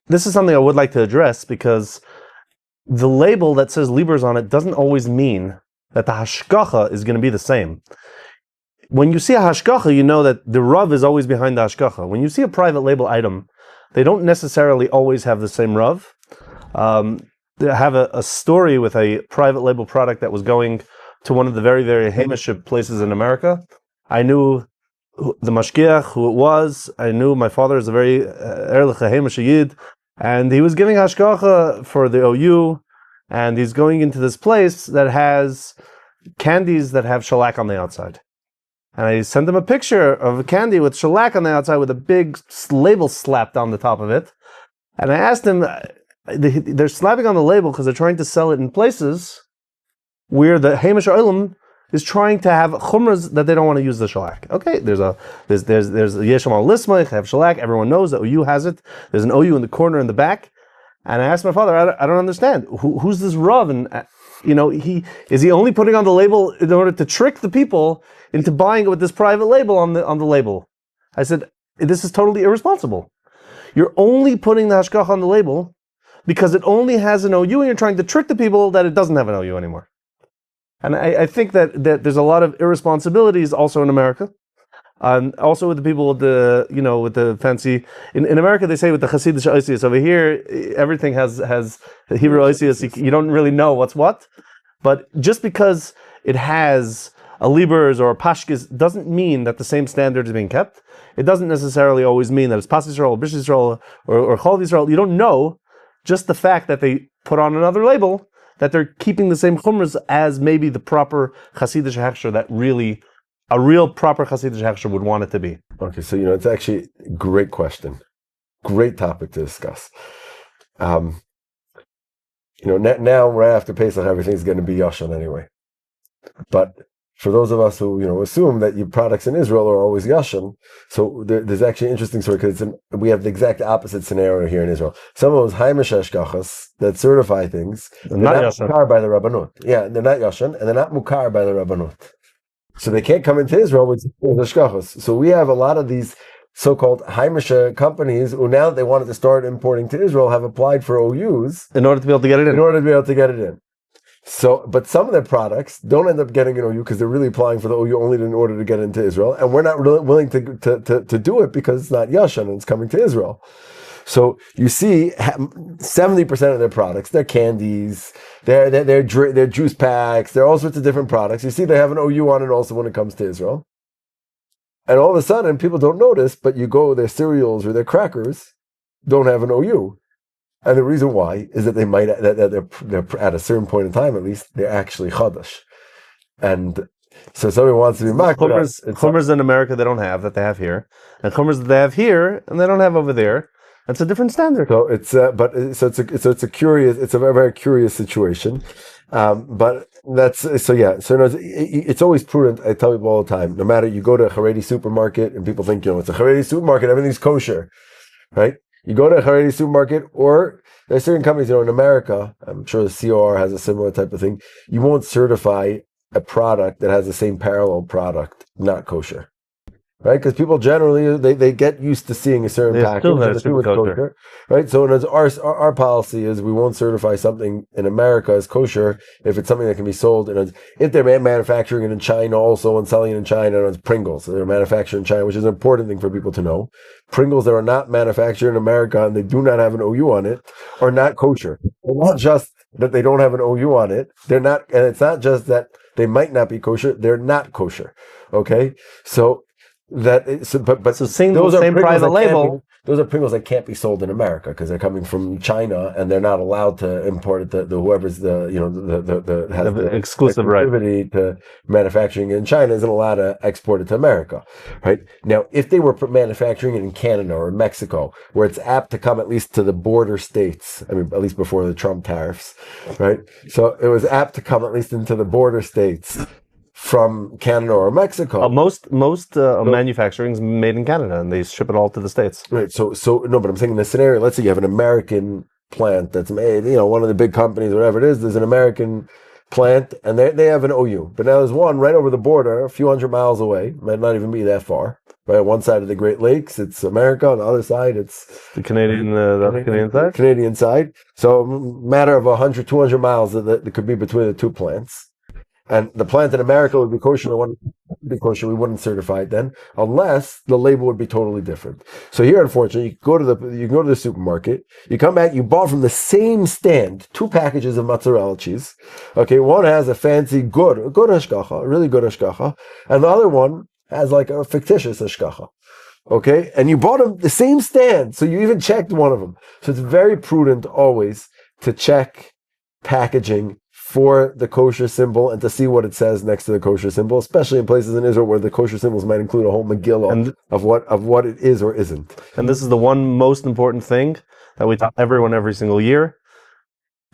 This is something I would like to address, because the label that says Lieber's on it doesn't always mean that the hashgacha is going to be the same. When you see a hashgacha, you know that the Rav is always behind the hashgacha. When you see a private label item, they don't necessarily always have the same Rav. I have a story with a private label product that was going to one of the very, very hamish places in America. I knew the mashgiach, who it was. I knew my father is a very erlich hamish yid, and he was giving hashgacha for the OU, and he's going into this place that has candies that have shellac on the outside. And I sent him a picture of a candy with shellac on the outside with a big label slapped on the top of it. And I asked him, they're slapping on the label because they're trying to sell it in places where the hamish olim is trying to have chumras that they don't want to use the shellac. Okay, there's yesham al lismach, have shellac, everyone knows that OU has it. There's an OU in the corner in the back. And I asked my father, I don't understand. Who's this Rav? And is he only putting on the label in order to trick the people into buying it with this private label on the label? I said, this is totally irresponsible. You're only putting the hashgacha on the label because it only has an OU, and you're trying to trick the people that it doesn't have an OU anymore. And I think that there's a lot of irresponsibilities also in America. Also with the people with the with the fancy in America they say with the Hasidic Oisius. Over here everything has the Hebrew Oisius. You don't really know what's what, but just because it has a Libers or a Pashkis doesn't mean that the same standard is being kept. It doesn't necessarily always mean that it's Pas Yisrael, Brish Yisrael, or Chol Yisrael. You don't know. Just the fact that they put on another label, that they're keeping the same chumras as maybe the proper Hasidic Hechsher that really, a real proper Hasidic Hechsher would want it to be. Okay, so it's actually a great question. Great topic to discuss. Now right after Pesach, everything's going to be Yashan anyway. But for those of us who assume that your products in Israel are always Yashan, so there's actually an interesting story because we have the exact opposite scenario here in Israel. Some of those Haimish Eshkachas that certify things, they're not Mukar by the Rabbanut. Yeah, they're not Yashan, and they're not Mukar by the Rabbanut. So they can't come into Israel with Eshkachas. So we have a lot of these so-called Haimish companies who now that they wanted to start importing to Israel have applied for OUs in order to be able to get it in. So, but some of their products don't end up getting an OU because they're really applying for the OU only in order to get into Israel, and we're not really willing to do it because it's not Yashan and it's coming to Israel. So you see, 70% of their products, their candies, their juice packs, they're all sorts of different products. You see, they have an OU on it also when it comes to Israel, and all of a sudden people don't notice, but you go their cereals or their crackers don't have an OU. And the reason why is that they're at a certain point in time, at least, they're actually chadash. And so somebody wants to be makbid. Chumras in America they don't have that they have here, and chumras that they have here and they don't have over there. That's a different standard. So it's a very, very curious situation. But that's so yeah. So it's always prudent. I tell people all the time. No matter you go to a Haredi supermarket and people think it's a Haredi supermarket, everything's kosher, right? You go to a Haredi supermarket, or there's certain companies, in America, I'm sure the COR has a similar type of thing, you won't certify a product that has the same parallel product not kosher. Right? Because people generally, they get used to seeing a certain package and assume it's kosher. Right? So our policy is we won't certify something in America as kosher if it's something that can be sold. If they're manufacturing it in China also and selling it in China, it's Pringles. So they're manufactured in China, which is an important thing for people to know. Pringles that are not manufactured in America and they do not have an OU on it are not kosher. It's not just that they don't have an OU on it. They're not, and it's not just that they might not be kosher. They're not kosher. Okay? So seeing those same private label, those are Pringles that can't be sold in America because they're coming from China and they're not allowed to import it. Whoever's has the exclusive right to manufacturing it in China isn't allowed to export it to America. Right now, if they were manufacturing it in Canada or Mexico, where it's apt to come at least to the border states, at least before the Trump tariffs, right? So it was apt to come at least into the border states from Canada or Mexico. Most manufacturing is made in Canada, and they ship it all to the States. Right. So no, but I'm saying in this scenario, let's say you have an American plant that's made, one of the big companies, whatever it is, there's an American plant, and they have an OU. But now there's one right over the border, a few hundred miles away, might not even be that far. Right, on one side of the Great Lakes, it's America. On the other side, it's the Canadian side. Canadian side. So a matter of 100, 200 miles that could be between the two plants. And the plant in America would be kosher, the one would be kosher, we wouldn't certify it then, unless the label would be totally different. So here, unfortunately, you can go to the supermarket, you come back, you bought from the same stand 2 packages of mozzarella cheese. Okay, one has a fancy good hashgacha, a really good hashgacha, and the other one has like a fictitious hashgacha. Okay, and you bought them the same stand, so you even checked one of them. So it's very prudent always to check packaging for the kosher symbol and to see what it says next to the kosher symbol, especially in places in Israel where the kosher symbols might include a whole Megillah of what it is or isn't. And this is the one most important thing that we tell everyone every single year.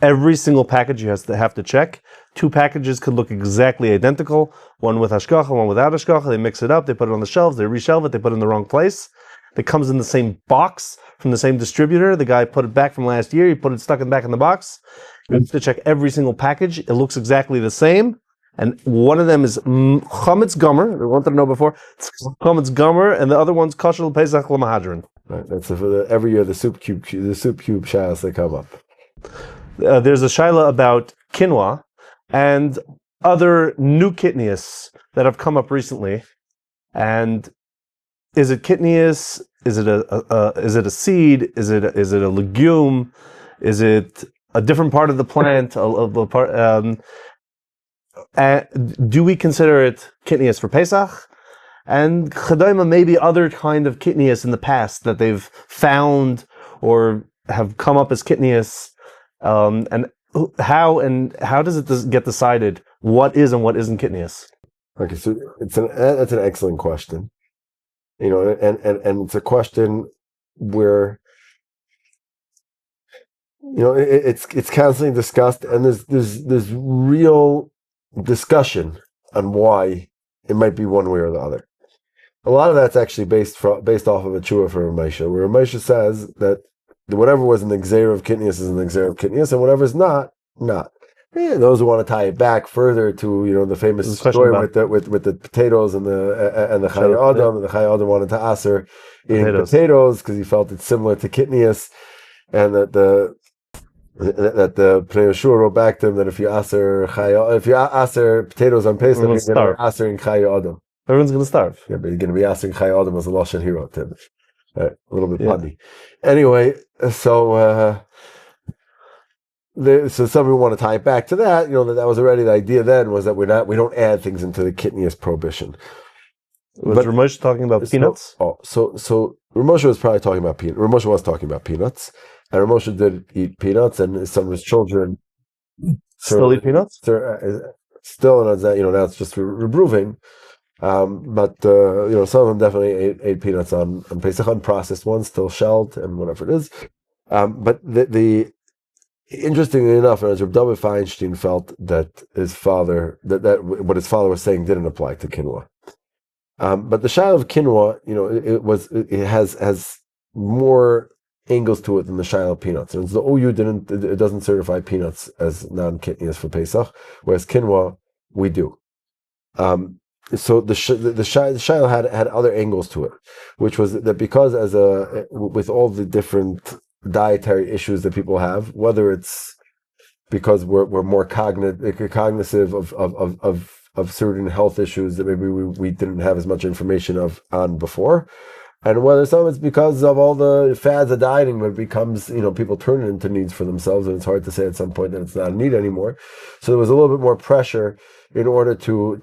Every single package you have to check. 2 packages could look exactly identical, one with hashgacha, one without hashgacha. They mix it up, they put it on the shelves, they reshelve it, they put it in the wrong place. It comes in the same box from the same distributor. The guy put it back from last year, he put it stuck back in the box. You have to check every single package. It looks exactly the same. And one of them is Chametz Gamur. I wanted to know before. It's Chametz Gamur, and the other one's Kosher Pesach L'Mahadrin. Right. That's every year the soup cube shilas they come up. There's a shaila about quinoa and other new Kitniyos that have come up recently. And is it kitniyos? Is it a seed? Is it a legume? Is it a different part of the plant? A part? Do we consider it kitniyos for Pesach? And chadayma, maybe other kind of kitniyos in the past that they've found or have come up as kitniyos, and how does it get decided what is and what isn't kitniyos? Okay, so that's an excellent question. And it's a question where it's constantly discussed, and there's real discussion on why it might be one way or the other. A lot of that's actually based off of a tshuva from Moshe, where Moshe says that whatever was an exer of kitniyos is an exer of kitniyos, and whatever is not. Yeah, those who want to tie it back further to the famous story with the potatoes and the Chayei Adam, and the Chayei Adam wanted to aser eating potatoes because he felt it's similar to kitniyos, and that the Pnei Yehoshua wrote back to him that if you aser potatoes on Pesach, you're going to be asering Chayei Adam. Everyone's going to starve. Yeah, but you're going to be asking Chayei Adam as a lashon he wrote to him. A little bit funny. Anyway, so some people want to tie it back to that. That was already the idea. Then was that we don't add things into the kitniyos prohibition. Was Ramesh talking about peanuts? So Ramesh was probably talking about peanuts. Ramesh was talking about peanuts, and Ramesh did eat peanuts, and some of his children still eat peanuts. Still, and now it's just reproving. But some of them definitely ate peanuts on Pesach, unprocessed ones, still shelled and whatever it is. But the interestingly enough, as Reb David Feinstein felt that his father that what his father was saying didn't apply to quinoa. But the shayla of quinoa, it has more angles to it than the shayla of peanuts. And the OU it doesn't certify peanuts as non-kitniyos for Pesach, whereas quinoa we do. So the shayla had other angles to it, which was that because with all the different dietary issues that people have, whether it's because we're more cognitive of certain health issues that maybe we didn't have as much information on before, and whether some of it's because of all the fads of dieting, where it becomes people turn it into needs for themselves, and it's hard to say at some point that it's not a need anymore. So there was a little bit more pressure in order to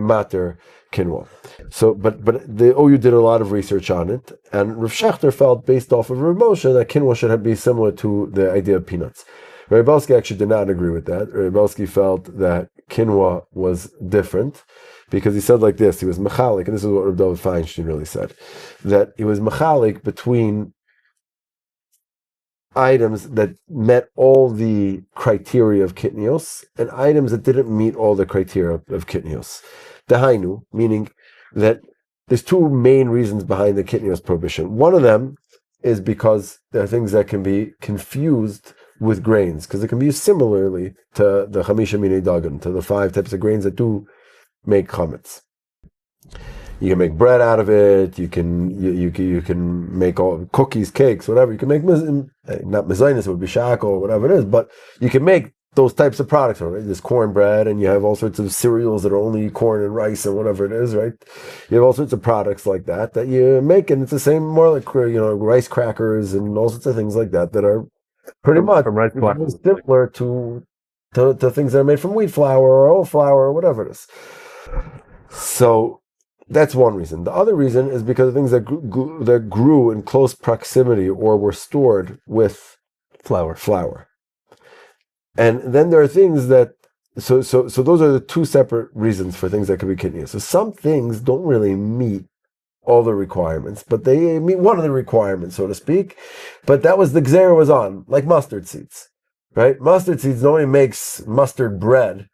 matter quinoa. So, but the OU did a lot of research on it, and Rav Schechter felt, based off of Rav Moshe, that quinoa should be similar to the idea of peanuts. Rabbi Belsky actually did not agree with that. Rabbi Belsky felt that quinoa was different, because he said like this: he was mechalik, and this is what Reb David Feinstein really said, that he was mechalik between items that met all the criteria of kitniyos and items that didn't meet all the criteria of kitniyos. Dahainu, meaning that there's two main reasons behind the kitniyos prohibition. One of them is because there are things that can be confused with grains, because it can be used similarly to the chamisha minei dagan, to the 5 types of grains that do make chametz. You can make bread out of it. You can make all cookies, cakes, whatever. You can make not mezainis, it would be shako or whatever it is, but you can make those types of products. Right? There's cornbread, and you have all sorts of cereals that are only corn and rice and whatever it is. Right? You have all sorts of products like that you make, and it's the same, more like rice crackers and all sorts of things like that are pretty much similar to things that are made from wheat flour or oat flour or whatever it is. So that's one reason. The other reason is because of things that grew in close proximity or were stored with flour. And then there are things that so those are the two separate reasons for things that could be kitniyos. So some things don't really meet all the requirements, but they meet one of the requirements, so to speak. But that was the gzera was on, like mustard seeds, right? Mustard seeds, nobody makes mustard bread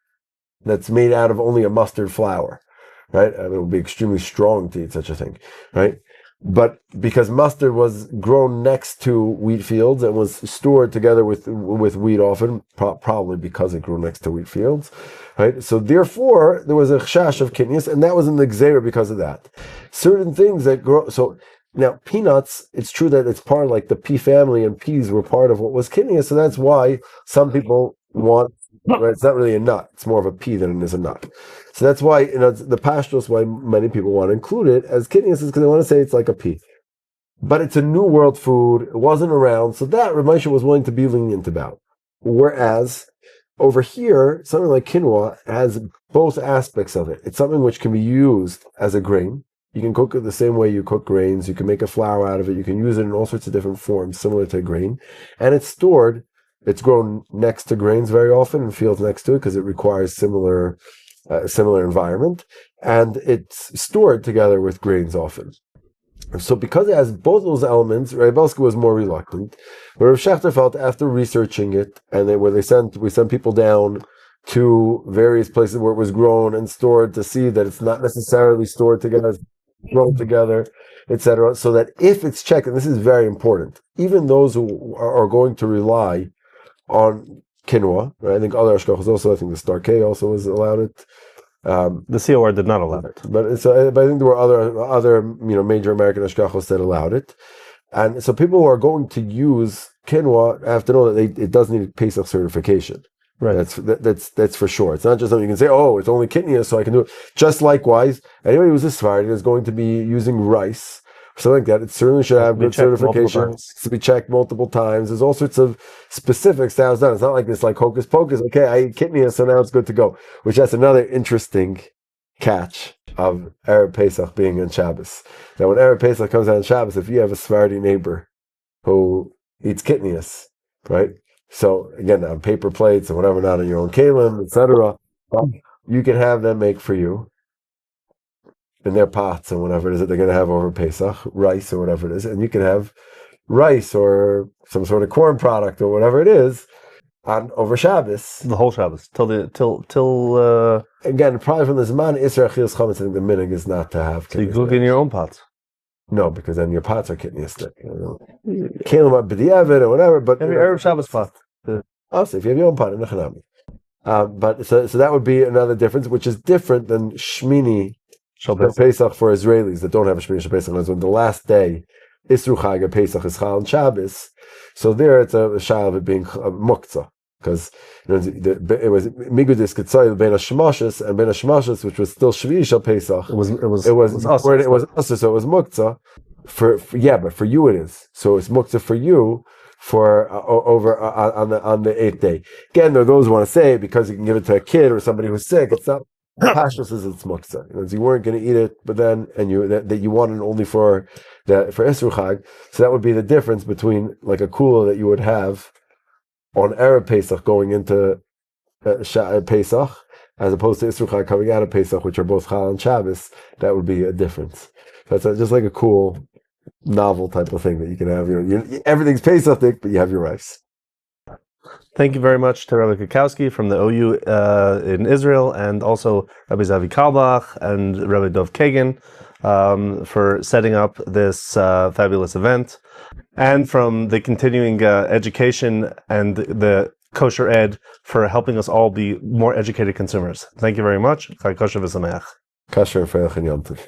that's made out of only a mustard flour, right? It would be extremely strong to eat such a thing, right? But because mustard was grown next to wheat fields and was stored together with wheat often, probably because it grew next to wheat fields, right? So therefore, there was a chash of kitniyos, and that was in the gzera because of that. Certain things that grow, so now peanuts, it's true that it's part of like the pea family, and peas were part of what was kitniyos, so that's why some people want, right? It's not really a nut, it's more of a pea than it is a nut. So that's why, the pashtos, why many people want to include it as Kitniyos, is because they want to say it's like a pea. But it's a new world food. It wasn't around. So that Rav Moshe was willing to be lenient about. Whereas over here, something like quinoa has both aspects of it. It's something which can be used as a grain. You can cook it the same way you cook grains. You can make a flour out of it. You can use it in all sorts of different forms, similar to a grain. And it's stored. It's grown next to grains very often in fields next to it because it requires similar environment. And it's stored together with grains often. So because it has both those elements, Rabbi Belsky was more reluctant. But Rav Shechter felt after researching it, and we sent people down to various places where it was grown and stored to see that it's not necessarily stored together, it's grown together, etc. So that if it's checked, and this is very important, even those who are going to rely on quinoa, right? I think other ashkachos also, I think the Star K also was allowed it. The COR did not allow it, but I think there were other major American ashkachos that allowed it, and so people who are going to use quinoa have to know that it does need Pesach certification. Right. That's for sure. It's not just something you can say, oh, it's only Kitniyos, so I can do it. Just likewise, anybody who's a Sephardi is going to be using rice, something like that. It certainly should have good certification. It's to be checked multiple times. There's all sorts of specifics to how it's done. It's not like this, like hocus pocus. Okay, I eat Kitniyos, so now it's good to go. Which that's another interesting catch of Erev Pesach being on Shabbos. Now, when Erev Pesach comes out on Shabbos, if you have a Sephardi neighbor who eats Kitniyos, right? So again, on paper plates or whatever, not on your own kalim, etc., you can have them make for you in their pots and whatever it is that they're going to have over Pesach, rice or whatever it is, and you can have rice or some sort of corn product or whatever it is on over Shabbos. The whole Shabbos till again, probably from the Zman Isra Achilles Chametz. I think the minhag is not to have. So you cook in your own pots. No, because then your pots are Kitniyos. Kalim b'diavad or whatever, but every Erev Shabbos pot. Also, if you have your own pot in the Chanami. But so that would be another difference, which is different than Shmini Pesach for Israelis that don't have a Shmini Pesach. When the last day, Isru Chag Pesach is Chal and Shabbos. So there it's a shayla of it being muktzah. Because it was Migudis Ketzoy Ben Hashmashos and Ben Hashmashos, which was still Shvi Shal Pesach. It was also, so it was muktzah but for you it is. So it's muktzah for you for over on the 8th day. Again, there are those who want to say it because you can give it to a kid or somebody who's sick. It's not. Pashtus says it's muktzah. You weren't going to eat it, but then that you wanted only for Esru Chag. So that would be the difference between like a kula that you would have on Erev Pesach going into Pesach, as opposed to Isru Chag coming out of Pesach, which are both Chal and Shabbos. That would be a difference. So that's just like a cool, novel type of thing that you can have. Everything's Pesach, but you have your rice. Thank you very much to Rabbi Krakowski from the OU in Israel, and also Rabbi Zavi Kalbach and Rabbi Dov Kagan for setting up this fabulous event, and from the continuing education and the Kosher Ed for helping us all be more educated consumers. Thank you very much. Chag Kosher v'sameach. Kosher and Yom Tov.